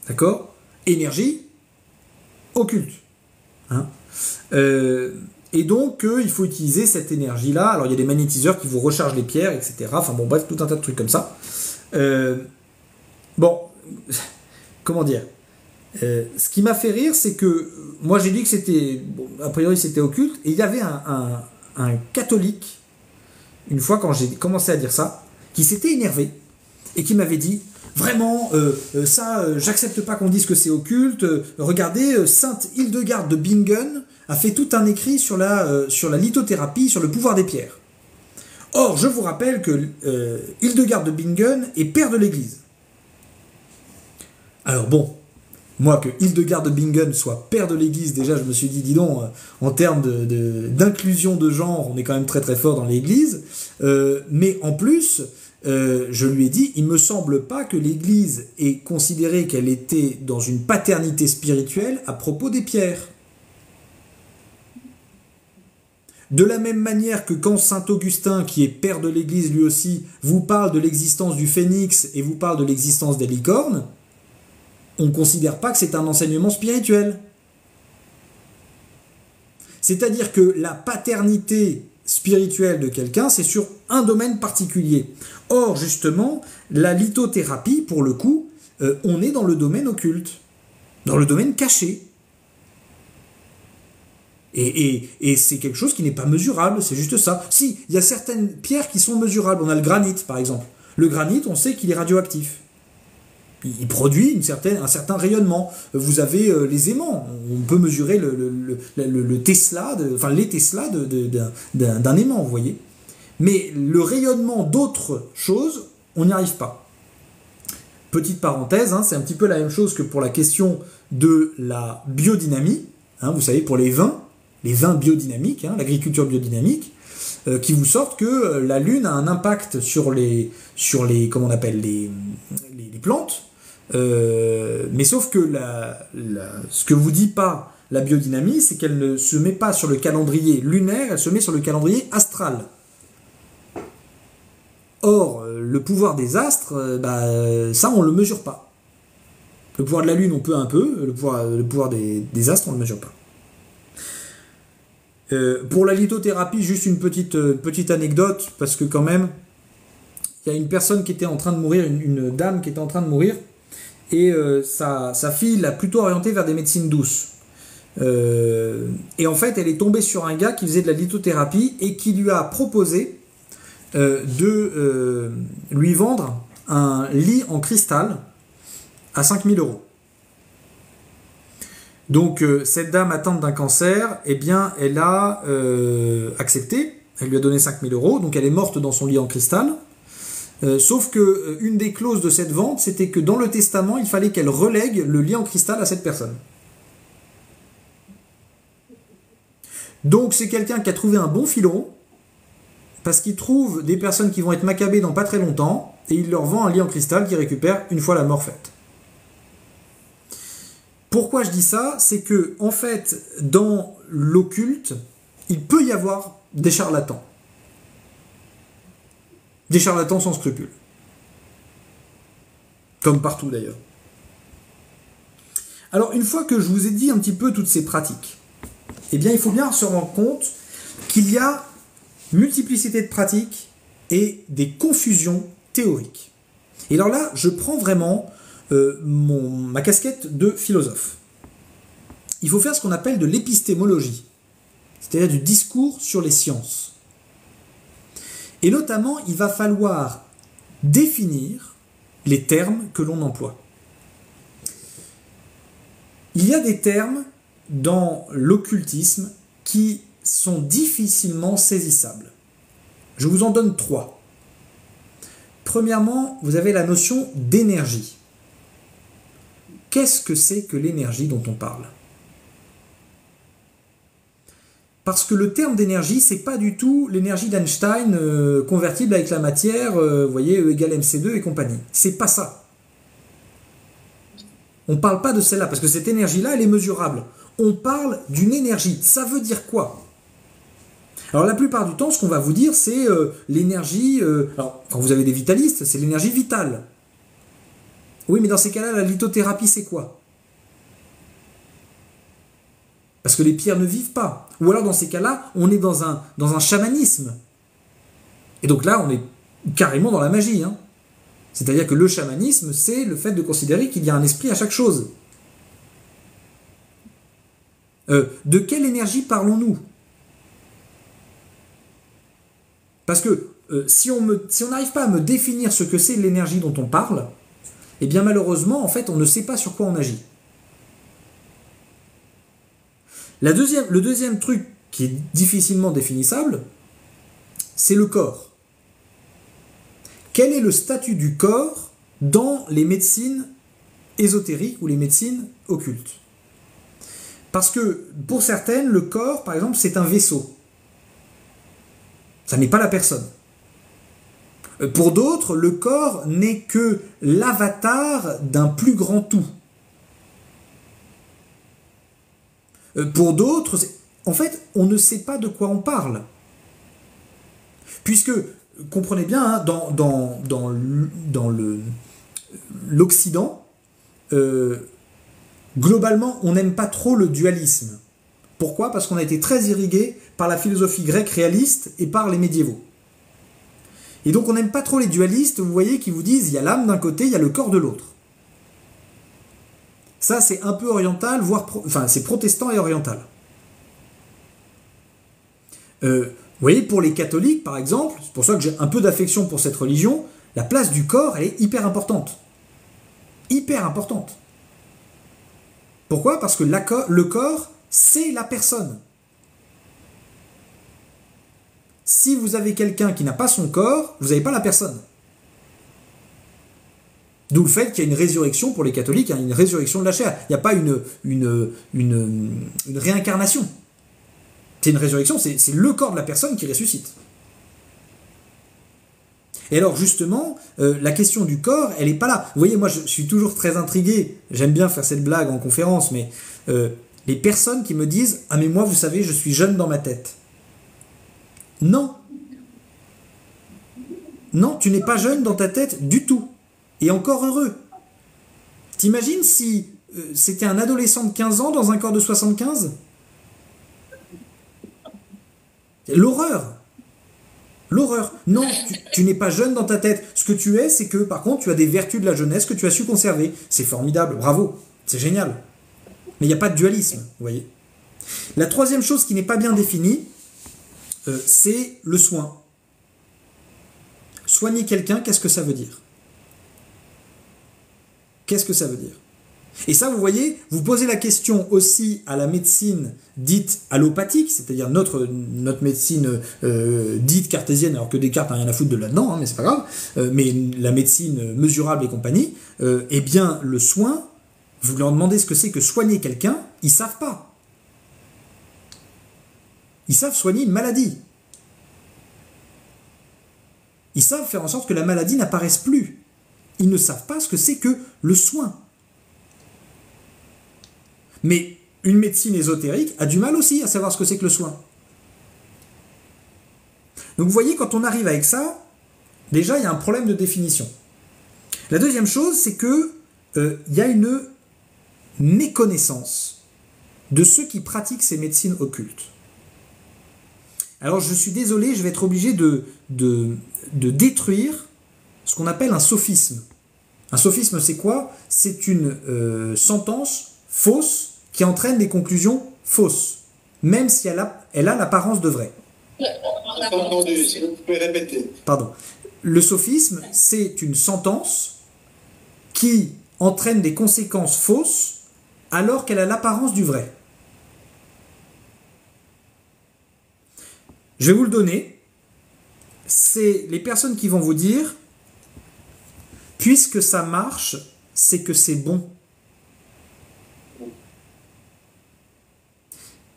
D'accord ? Énergie occulte. Hein. Et donc, il faut utiliser cette énergie-là. Alors, il y a des magnétiseurs qui vous rechargent les pierres, etc. Enfin bon, bref, tout un tas de trucs comme ça. Bon, comment dire ? Ce qui m'a fait rire, c'est que moi j'ai dit que c'était, bon, a priori c'était occulte, et il y avait un catholique, une fois quand j'ai commencé à dire ça, qui s'était énervé et qui m'avait dit vraiment j'accepte pas qu'on dise que c'est occulte. Regardez, Sainte Hildegarde de Bingen a fait tout un écrit sur la lithothérapie, sur le pouvoir des pierres. Or, je vous rappelle que Hildegarde de Bingen est père de l'Église. Alors bon, moi, que Hildegarde de Bingen soit père de l'Église, déjà, je me suis dit, dis donc, en termes d'inclusion de genre, on est quand même très très fort dans l'Église. Mais en plus, je lui ai dit, il me semble pas que l'Église ait considéré qu'elle était dans une paternité spirituelle à propos des pierres. De la même manière que quand saint Augustin, qui est père de l'Église lui aussi, vous parle de l'existence du phénix et vous parle de l'existence des licornes, on ne considère pas que c'est un enseignement spirituel. C'est-à-dire que la paternité spirituelle de quelqu'un, c'est sur un domaine particulier. Or, justement, la lithothérapie, pour le coup, on est dans le domaine occulte, dans le domaine caché. Et c'est quelque chose qui n'est pas mesurable, c'est juste ça. Si, il y a certaines pierres qui sont mesurables. On a le granit, par exemple. Le granit, on sait qu'il est radioactif. Il produit un certain rayonnement. Vous avez les aimants. On peut mesurer le Tesla, les Tesla d'un aimant, vous voyez. Mais le rayonnement d'autres choses, on n'y arrive pas. Petite parenthèse, hein, c'est un petit peu la même chose que pour la question de la biodynamie. Hein, vous savez, pour les vins biodynamiques, hein, l'agriculture biodynamique, qui vous sortent que la Lune a un impact sur les comment on appelle les plantes. Mais sauf que ce que vous dit pas la biodynamie, c'est qu'elle ne se met pas sur le calendrier lunaire, elle se met sur le calendrier astral. Or, le pouvoir des astres, ça on le mesure pas. Le pouvoir de la Lune, on peut un peu, le pouvoir des astres, on le mesure pas. Pour la lithothérapie, juste une petite anecdote, parce que quand même, il y a une personne qui était en train de mourir, une dame qui était en train de mourir, et sa fille l'a plutôt orientée vers des médecines douces. Et en fait, elle est tombée sur un gars qui faisait de la lithothérapie et qui lui a proposé de lui vendre un lit en cristal à 5000 €. Donc cette dame atteinte d'un cancer, eh bien, elle a accepté, elle lui a donné 5000 €, donc elle est morte dans son lit en cristal. Sauf que une des clauses de cette vente, c'était que dans le testament, il fallait qu'elle relègue le lit en cristal à cette personne. Donc c'est quelqu'un qui a trouvé un bon filon, parce qu'il trouve des personnes qui vont être macabées dans pas très longtemps, et il leur vend un lit en cristal qu'il récupère une fois la mort faite. Pourquoi je dis ça? C'est que, en fait, dans l'occulte, il peut y avoir des charlatans. Des charlatans sans scrupules. Comme partout d'ailleurs. Alors, une fois que je vous ai dit un petit peu toutes ces pratiques, eh bien, il faut bien se rendre compte qu'il y a multiplicité de pratiques et des confusions théoriques. Et alors là, je prends vraiment ma casquette de philosophe. Il faut faire ce qu'on appelle de l'épistémologie, c'est-à-dire du discours sur les sciences. Et notamment, il va falloir définir les termes que l'on emploie. Il y a des termes dans l'occultisme qui sont difficilement saisissables. Je vous en donne 3. Premièrement, vous avez la notion d'énergie. Qu'est-ce que c'est que l'énergie dont on parle? Parce que le terme d'énergie, c'est pas du tout l'énergie d'Einstein convertible avec la matière, vous voyez, E égale mc2 et compagnie. C'est pas ça. On ne parle pas de celle-là, parce que cette énergie-là, elle est mesurable. On parle d'une énergie. Ça veut dire quoi? Alors la plupart du temps, ce qu'on va vous dire, c'est l'énergie... alors, quand vous avez des vitalistes, c'est l'énergie vitale. Oui, mais dans ces cas-là, la lithothérapie, c'est quoi? Parce que les pierres ne vivent pas. Ou alors, dans ces cas-là, on est dans un chamanisme. Et donc là, on est carrément dans la magie, hein. C'est-à-dire que le chamanisme, c'est le fait de considérer qu'il y a un esprit à chaque chose. De quelle énergie parlons-nous? Parce que si on n'arrive pas à me définir ce que c'est l'énergie dont on parle, eh bien malheureusement, en fait, on ne sait pas sur quoi on agit. Le deuxième truc qui est difficilement définissable, c'est le corps. Quel est le statut du corps dans les médecines ésotériques ou les médecines occultes? Parce que pour certaines, le corps, par exemple, c'est un vaisseau. Ça n'est pas la personne. Pour d'autres, le corps n'est que l'avatar d'un plus grand tout. Pour d'autres, en fait, on ne sait pas de quoi on parle. Puisque, comprenez bien, hein, dans l'Occident, globalement, on n'aime pas trop le dualisme. Pourquoi? Parce qu'on a été très irrigué par la philosophie grecque réaliste et par les médiévaux. Et donc on n'aime pas trop les dualistes, vous voyez, qui vous disent il y a l'âme d'un côté, il y a le corps de l'autre. Ça, c'est un peu oriental, enfin, c'est protestant et oriental. Vous voyez, pour les catholiques, par exemple, c'est pour ça que j'ai un peu d'affection pour cette religion, la place du corps, elle est hyper importante. Hyper importante. Pourquoi? Parce que le corps, c'est la personne. Si vous avez quelqu'un qui n'a pas son corps, vous n'avez pas la personne. D'où le fait qu'il y a une résurrection pour les catholiques, une résurrection de la chair. Il n'y a pas une réincarnation. C'est une résurrection, c'est le corps de la personne qui ressuscite. Et alors justement, la question du corps, elle n'est pas là. Vous voyez, moi je suis toujours très intrigué, j'aime bien faire cette blague en conférence, mais les personnes qui me disent « Ah mais moi, vous savez, je suis jeune dans ma tête ». Non. Non, tu n'es pas jeune dans ta tête du tout. Et encore heureux. T'imagines si c'était un adolescent de 15 ans dans un corps de 75? L'horreur. L'horreur. Non, tu n'es pas jeune dans ta tête. Ce que tu es, c'est que par contre, tu as des vertus de la jeunesse que tu as su conserver. C'est formidable, bravo. C'est génial. Mais il n'y a pas de dualisme, vous voyez. La troisième chose qui n'est pas bien définie, c'est le soin. Soigner quelqu'un, qu'est-ce que ça veut dire? Qu'est-ce que ça veut dire? Et ça, vous voyez, vous posez la question aussi à la médecine dite allopathique, c'est-à-dire notre médecine dite cartésienne, alors que Descartes n'a rien à foutre de là-dedans, hein, mais c'est pas grave, mais la médecine mesurable et compagnie, eh bien, le soin, vous leur demandez ce que c'est que soigner quelqu'un, ils savent pas. Ils savent soigner une maladie. Ils savent faire en sorte que la maladie n'apparaisse plus. Ils ne savent pas ce que c'est que le soin. Mais une médecine ésotérique a du mal aussi à savoir ce que c'est que le soin. Donc vous voyez, quand on arrive avec ça, déjà il y a un problème de définition. La deuxième chose, c'est que il y a une méconnaissance de ceux qui pratiquent ces médecines occultes. Alors je suis désolé, je vais être obligé de détruire ce qu'on appelle un sophisme. Un sophisme, c'est quoi? C'est une sentence fausse qui entraîne des conclusions fausses, même si elle a l'apparence de vrai. Entendu, si vous pouvez répéter. Pardon. Le sophisme, c'est une sentence qui entraîne des conséquences fausses alors qu'elle a l'apparence du vrai. Je vais vous le donner. C'est les personnes qui vont vous dire, puisque ça marche, c'est que c'est bon.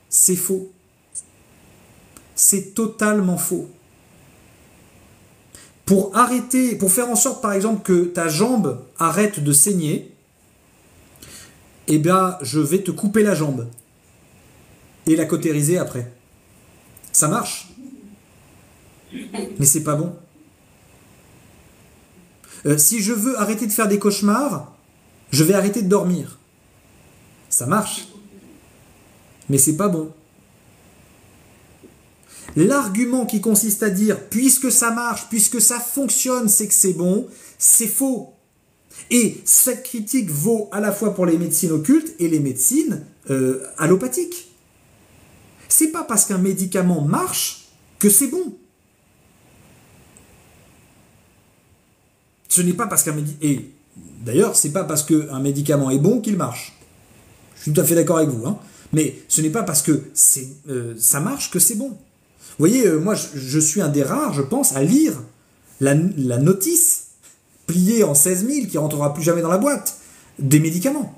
C'est faux. C'est totalement faux. Pour faire en sorte, par exemple, que ta jambe arrête de saigner, eh bien, je vais te couper la jambe et la cautériser après. Ça marche. Mais c'est pas bon. Si je veux arrêter de faire des cauchemars, je vais arrêter de dormir. Ça marche. Mais c'est pas bon. L'argument qui consiste à dire puisque ça marche, puisque ça fonctionne, c'est que c'est bon, c'est faux. Et cette critique vaut à la fois pour les médecines occultes et les médecines allopathiques. C'est pas parce qu'un médicament marche que c'est bon. Ce n'est pas parce qu'un médicament... Et d'ailleurs, c'est pas parce qu'un médicament est bon qu'il marche. Je suis tout à fait d'accord avec vous. Hein. Mais ce n'est pas parce que ça marche que c'est bon. Vous voyez, moi, je suis un des rares, je pense, à lire la notice pliée en 16 000 qui ne rentrera plus jamais dans la boîte des médicaments.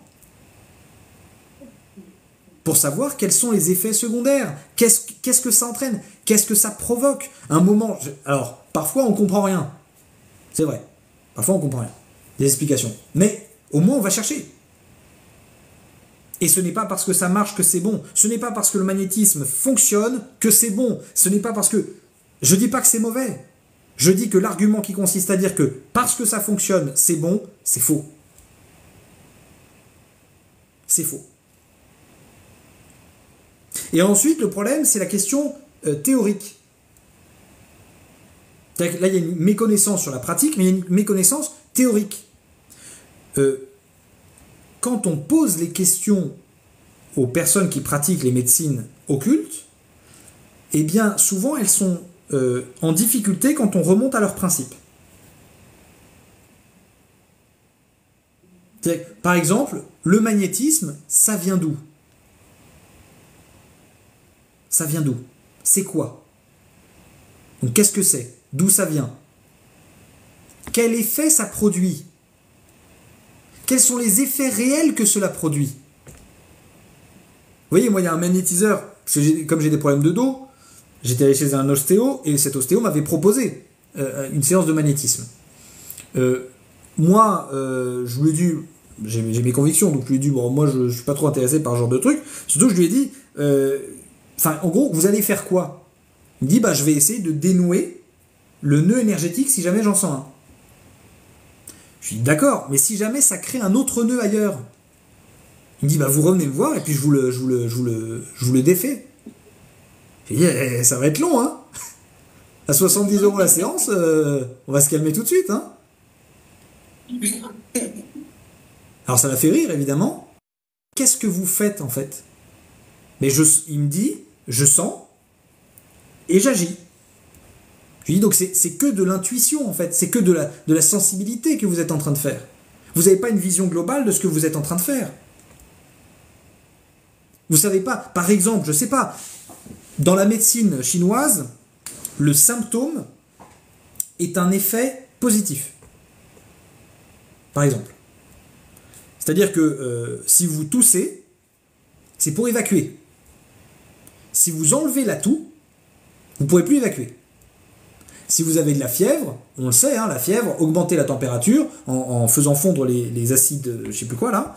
Pour savoir quels sont les effets secondaires. Qu'est-ce que ça entraîne? Qu'est-ce que ça provoque? Un moment... Alors, parfois, on ne comprend rien. C'est vrai. Parfois, on ne comprend rien. Des explications. Mais, au moins, on va chercher. Et ce n'est pas parce que ça marche que c'est bon. Ce n'est pas parce que le magnétisme fonctionne que c'est bon. Ce n'est pas parce que... Je ne dis pas que c'est mauvais. Je dis que l'argument qui consiste à dire que parce que ça fonctionne, c'est bon, c'est faux. C'est faux. Et ensuite, le problème, c'est la question théorique. Là, il y a une méconnaissance sur la pratique, mais il y a une méconnaissance théorique. Quand on pose les questions aux personnes qui pratiquent les médecines occultes, eh bien, souvent, elles sont en difficulté quand on remonte à leurs principes. Par exemple, le magnétisme, ça vient d'où? Ça vient d'où? C'est quoi? Donc, qu'est-ce que c'est? D'où ça vient? Quel effet ça produit? Quels sont les effets réels que cela produit? Vous voyez, moi, il y a un magnétiseur, comme j'ai des problèmes de dos, j'étais allé chez un ostéo, et cet ostéo m'avait proposé une séance de magnétisme. Moi, je lui ai dit, j'ai mes convictions, donc je lui ai dit, bon, moi, je ne suis pas trop intéressé par ce genre de truc. Surtout, je lui ai dit, en gros, vous allez faire quoi? Il me dit, je vais essayer de dénouer le nœud énergétique si jamais j'en sens un. Je lui dis, d'accord, mais si jamais ça crée un autre nœud ailleurs? Il me dit, vous revenez me voir et puis je vous le défais. J'ai dit, ça va être long, hein. À 70 € la séance, on va se calmer tout de suite, hein. Alors ça m'a fait rire, évidemment. Qu'est-ce que vous faites, en fait? Mais il me dit, je sens et j'agis. Je lui dis, donc c'est que de l'intuition, en fait. C'est que de la sensibilité que vous êtes en train de faire. Vous n'avez pas une vision globale de ce que vous êtes en train de faire. Vous savez pas, par exemple, je sais pas, dans la médecine chinoise, le symptôme est un effet positif. Par exemple. C'est-à-dire que si vous toussez, c'est pour évacuer. Si vous enlevez la toux, vous ne pourrez plus évacuer. Si vous avez de la fièvre, on le sait, hein, la fièvre, augmenter la température en faisant fondre les acides, je ne sais plus quoi là,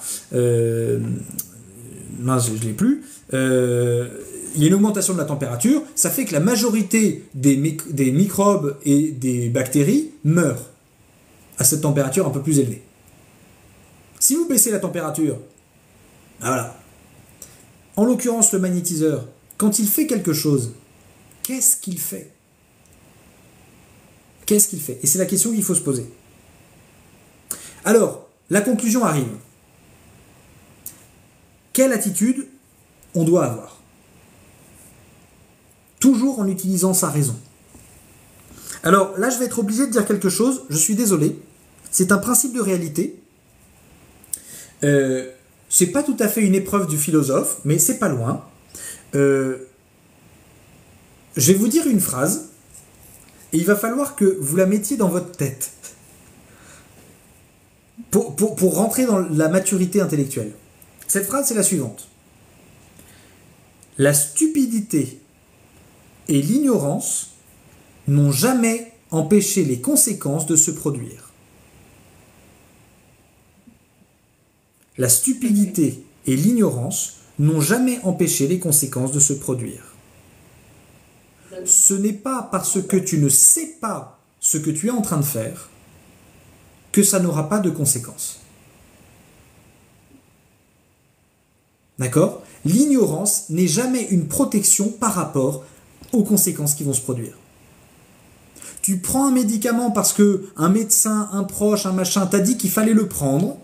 mince, je ne l'ai plus, il y a une augmentation de la température, ça fait que la majorité des microbes et des bactéries meurent à cette température un peu plus élevée. Si vous baissez la température, voilà. En l'occurrence, le magnétiseur, quand il fait quelque chose, qu'est-ce qu'il fait? Qu'est-ce qu'il fait? Et c'est la question qu'il faut se poser. Alors, la conclusion arrive. Quelle attitude on doit avoir? Toujours en utilisant sa raison. Alors là, je vais être obligé de dire quelque chose, je suis désolé. C'est un principe de réalité. C'est pas tout à fait une épreuve du philosophe, mais c'est pas loin. Je vais vous dire une phrase, et il va falloir que vous la mettiez dans votre tête. Pour rentrer dans la maturité intellectuelle. Cette phrase, c'est la suivante. La stupidité et l'ignorance n'ont jamais empêché les conséquences de se produire. La stupidité et l'ignorance n'ont jamais empêché les conséquences de se produire. Ce n'est pas parce que tu ne sais pas ce que tu es en train de faire que ça n'aura pas de conséquences. D'accord? L'ignorance n'est jamais une protection par rapport aux conséquences qui vont se produire. Tu prends un médicament parce que un médecin, un proche, un machin t'a dit qu'il fallait le prendre,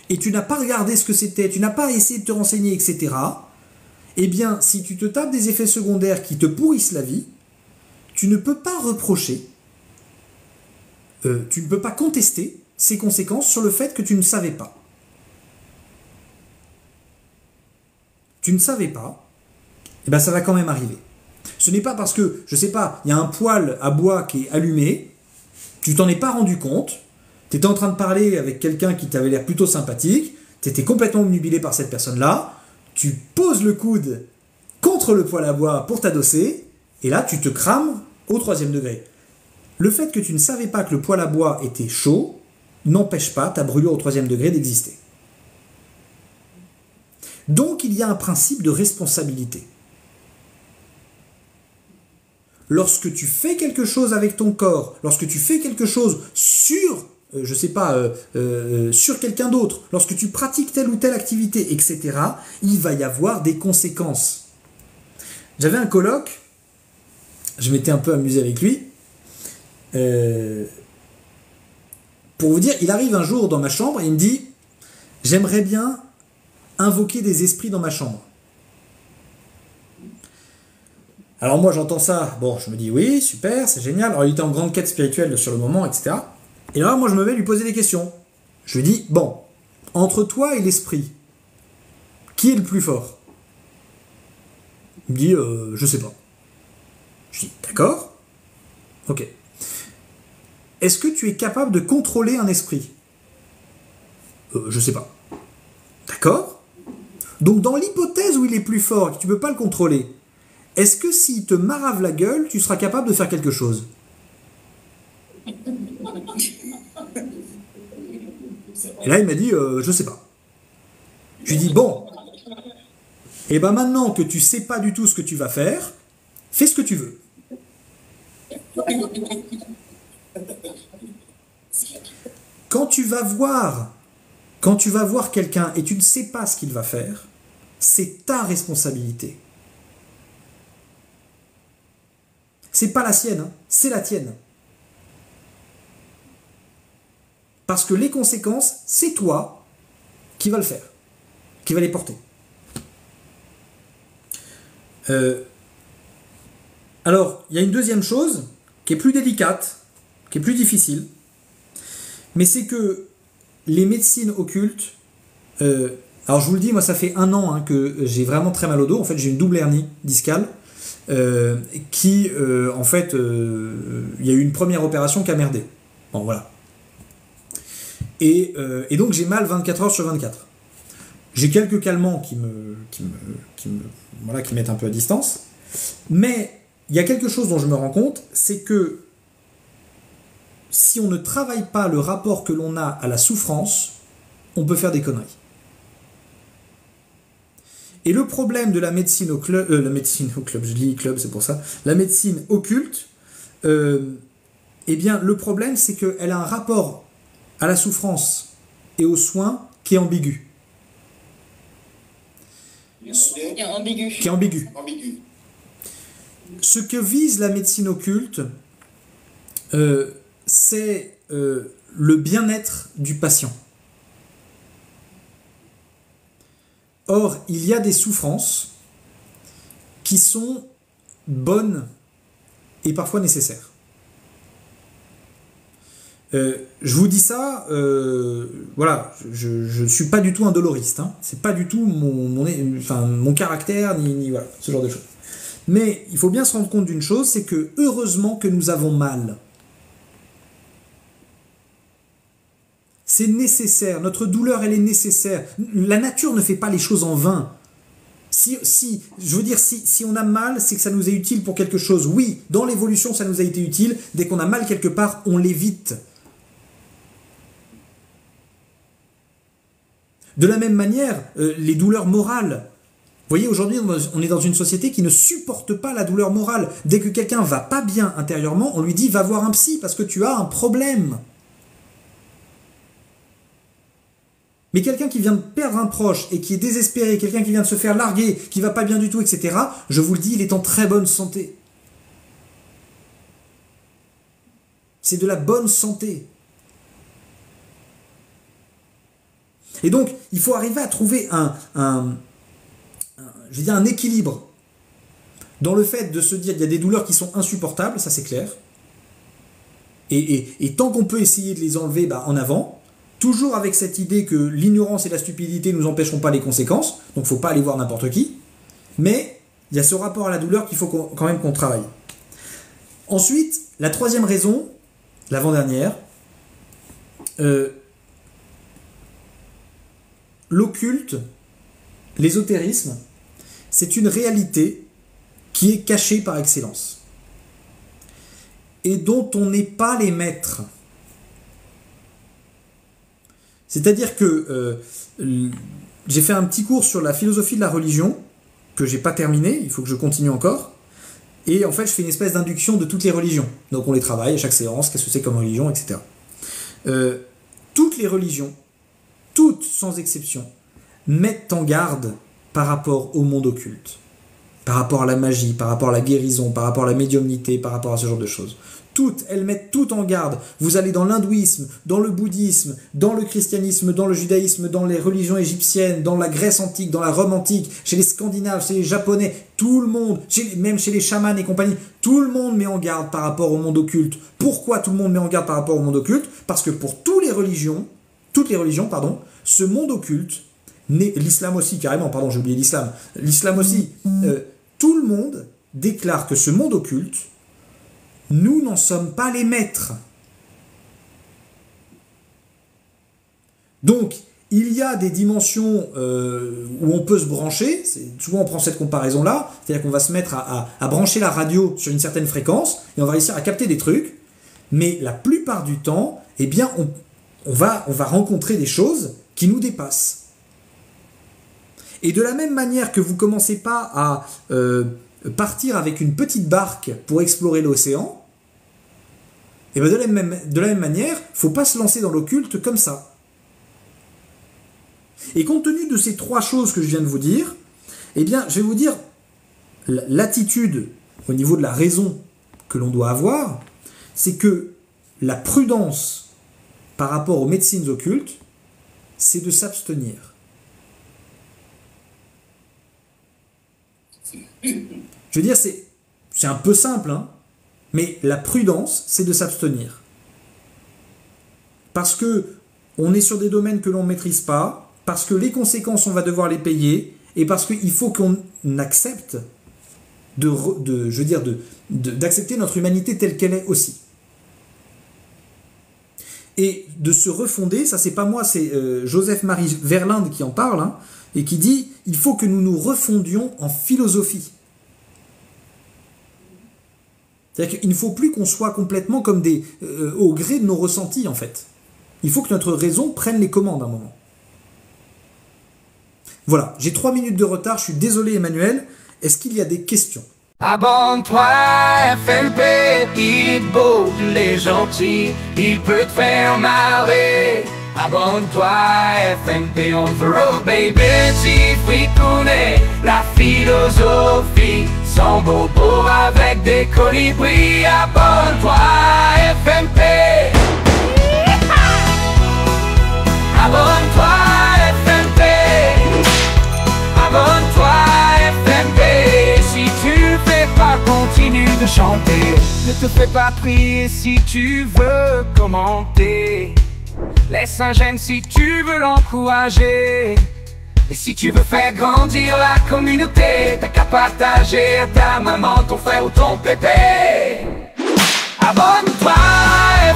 et tu n'as pas regardé ce que c'était, tu n'as pas essayé de te renseigner, etc. Eh bien, si tu te tapes des effets secondaires qui te pourrissent la vie, tu ne peux pas reprocher, tu ne peux pas contester ces conséquences sur le fait que tu ne savais pas. Tu ne savais pas, et bien ça va quand même arriver. Ce n'est pas parce que, je sais pas, il y a un poêle à bois qui est allumé, tu t'en es pas rendu compte, tu étais en train de parler avec quelqu'un qui t'avait l'air plutôt sympathique, tu étais complètement obnubilé par cette personne-là, tu poses le coude contre le poêle à bois pour t'adosser, et là tu te crames au 3e degré. Le fait que tu ne savais pas que le poêle à bois était chaud n'empêche pas ta brûlure au 3e degré d'exister. Donc il y a un principe de responsabilité. Lorsque tu fais quelque chose avec ton corps, lorsque tu fais quelque chose sur, sur quelqu'un d'autre, lorsque tu pratiques telle ou telle activité, etc., il va y avoir des conséquences. J'avais un coloc, je m'étais un peu amusé avec lui. Pour vous dire, il arrive un jour dans ma chambre et il me dit « J'aimerais bien invoquer des esprits dans ma chambre. » Alors moi j'entends ça, bon je me dis oui, super, c'est génial. Alors il était en grande quête spirituelle sur le moment, etc. Et là moi je me vais lui poser des questions. Je lui dis, bon, entre toi et l'esprit, qui est le plus fort? Il me dit, je sais pas. Je dis, d'accord, ok. Est-ce que tu es capable de contrôler un esprit? Je sais pas. D'accord. Donc dans l'hypothèse où il est plus fort et que tu peux pas le contrôler, est-ce que s'il te marave la gueule, tu seras capable de faire quelque chose? Et là, il m'a dit, je sais pas. Je lui dis, bon, et ben maintenant que tu sais pas du tout ce que tu vas faire, fais ce que tu veux. Quand tu vas voir quelqu'un et tu ne sais pas ce qu'il va faire, c'est ta responsabilité. C'est pas la sienne, hein, c'est la tienne. Parce que les conséquences, c'est toi qui vas le faire, qui va les porter. Alors, il y a une deuxième chose qui est plus délicate, qui est plus difficile, mais c'est que les médecines occultes, alors je vous le dis, moi ça fait 1 an que j'ai vraiment très mal au dos, en fait j'ai une double hernie discale, qui en fait il y a eu une première opération qui a merdé. Bon voilà. Et donc j'ai mal 24 heures sur 24. J'ai quelques calmants qui mettent un peu à distance, mais il y a quelque chose dont je me rends compte, c'est que si on ne travaille pas le rapport que l'on a à la souffrance, on peut faire des conneries. Et le problème de la médecine au club, je lis club, c'est pour ça, la médecine occulte, eh bien, le problème, c'est qu'elle a un rapport à la souffrance et aux soins qui est ambigu. Qui est ambigu. Ce que vise la médecine occulte, c'est le bien-être du patient. Or, il y a des souffrances qui sont bonnes et parfois nécessaires. Je vous dis ça, voilà, je ne suis pas du tout un doloriste, hein. C'est pas du tout mon caractère, ni voilà, ce genre de choses. Mais il faut bien se rendre compte d'une chose, c'est que heureusement que nous avons mal. C'est nécessaire, notre douleur elle est nécessaire. La nature ne fait pas les choses en vain. Si on a mal, c'est que ça nous est utile pour quelque chose. Oui, dans l'évolution ça nous a été utile. Dès qu'on a mal quelque part, on l'évite. De la même manière, les douleurs morales. Vous voyez, aujourd'hui, on est dans une société qui ne supporte pas la douleur morale. Dès que quelqu'un va pas bien intérieurement, on lui dit « va voir un psy parce que tu as un problème ». Mais quelqu'un qui vient de perdre un proche et qui est désespéré, quelqu'un qui vient de se faire larguer, qui va pas bien du tout, etc., je vous le dis, il est en très bonne santé. C'est de la bonne santé. Et donc, il faut arriver à trouver un équilibre dans le fait de se dire qu'il y a des douleurs qui sont insupportables, ça c'est clair. Et tant qu'on peut essayer de les enlever, en avant. Toujours avec cette idée que l'ignorance et la stupidité ne nous empêcheront pas les conséquences, donc il ne faut pas aller voir n'importe qui, mais il y a ce rapport à la douleur qu'il faut quand même qu'on travaille. Ensuite, la troisième raison, l'avant-dernière, l'occulte, l'ésotérisme, c'est une réalité qui est cachée par excellence et dont on n'est pas les maîtres. C'est-à-dire que j'ai fait un petit cours sur la philosophie de la religion, que j'ai pas terminé, il faut que je continue encore. Et en fait, je fais une espèce d'induction de toutes les religions. Donc on les travaille à chaque séance, qu'est-ce que c'est comme religion, etc. Toutes les religions, toutes sans exception, mettent en garde par rapport au monde occulte, par rapport à la magie, par rapport à la guérison, par rapport à la médiumnité, par rapport à ce genre de choses. Toutes, elles mettent tout en garde. Vous allez dans l'hindouisme, dans le bouddhisme, dans le christianisme, dans le judaïsme, dans les religions égyptiennes, dans la Grèce antique, dans la Rome antique, chez les Scandinaves, chez les Japonais, tout le monde, même chez les chamans et compagnie, tout le monde met en garde par rapport au monde occulte. Pourquoi tout le monde met en garde par rapport au monde occulte? Parce que pour toutes les religions, ce monde occulte, l'islam aussi carrément, pardon, j'ai oublié l'islam, aussi, tout le monde déclare que ce monde occulte, nous n'en sommes pas les maîtres. Donc, il y a des dimensions où on peut se brancher. Souvent, on prend cette comparaison-là. C'est-à-dire qu'on va se mettre à brancher la radio sur une certaine fréquence et on va réussir à capter des trucs. Mais la plupart du temps, eh bien, on va rencontrer des choses qui nous dépassent. Et de la même manière que vous ne commencez pas à partir avec une petite barque pour explorer l'océan, et bien de la même manière, il ne faut pas se lancer dans l'occulte comme ça. Et compte tenu de ces trois choses que je viens de vous dire, eh bien, je vais vous dire l'attitude au niveau de la raison que l'on doit avoir, c'est que la prudence par rapport aux médecines occultes, c'est de s'abstenir. Je veux dire, c'est un peu simple, hein, mais la prudence, c'est de s'abstenir. Parce que on est sur des domaines que l'on ne maîtrise pas, parce que les conséquences, on va devoir les payer, et parce qu'il faut qu'on accepte d'accepter notre humanité telle qu'elle est aussi. Et de se refonder, ça c'est pas moi, c'est Joseph-Marie Verlinde qui en parle, hein, et qui dit « il faut que nous nous refondions en philosophie ». C'est-à-dire qu'il ne faut plus qu'on soit complètement comme au gré de nos ressentis, en fait. Il faut que notre raison prenne les commandes à un moment. Voilà, j'ai 3 minutes de retard, je suis désolé Emmanuel. Est-ce qu'il y a des questions? Abonne-toi, FMP, il est beau, il est gentil, il peut te faire marrer. Abonne-toi, FMP, on fera, baby, si tu connais la philosophie, sans bobo avec des colibris. Abonne-toi, FMP. Abonne-toi, FMP. Abonne-toi, FMP. Si tu le fais pas, continue de chanter. Ne te fais pas prier si tu veux commenter. Laisse un j'aime si tu veux l'encourager. Et si tu veux faire grandir la communauté, t'as qu'à partager à ta maman, ton frère ou ton pépé. Abonne-toi,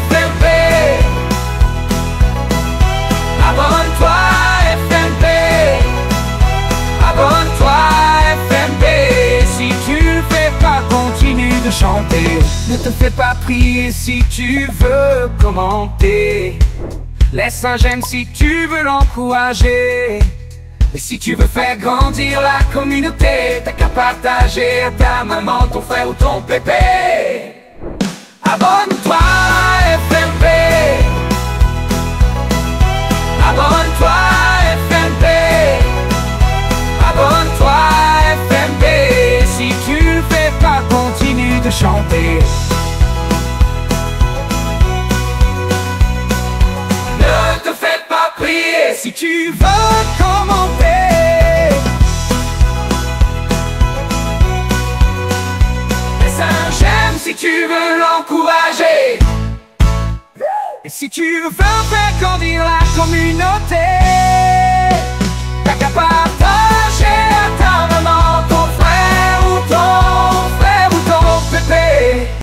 FMP. Abonne-toi, FMP. Abonne-toi, FMP. Si tu le fais pas, continue de chanter. Ne te fais pas prier si tu veux commenter. Laisse un j'aime si tu veux l'encourager. Et si tu veux faire grandir la communauté, t'as qu'à partager à ta maman, ton frère ou ton pépé. Abonne-toi, FMP. Abonne-toi, FMP. Abonne-toi, FMP. Si tu le fais pas, continue de chanter. Ne te fais pas prier si tu veux commenter. Laisse un j'aime si tu veux l'encourager. Et si tu veux faire grandir la communauté, t'as qu'à partager à ta maman, ton frère ou ton pépé.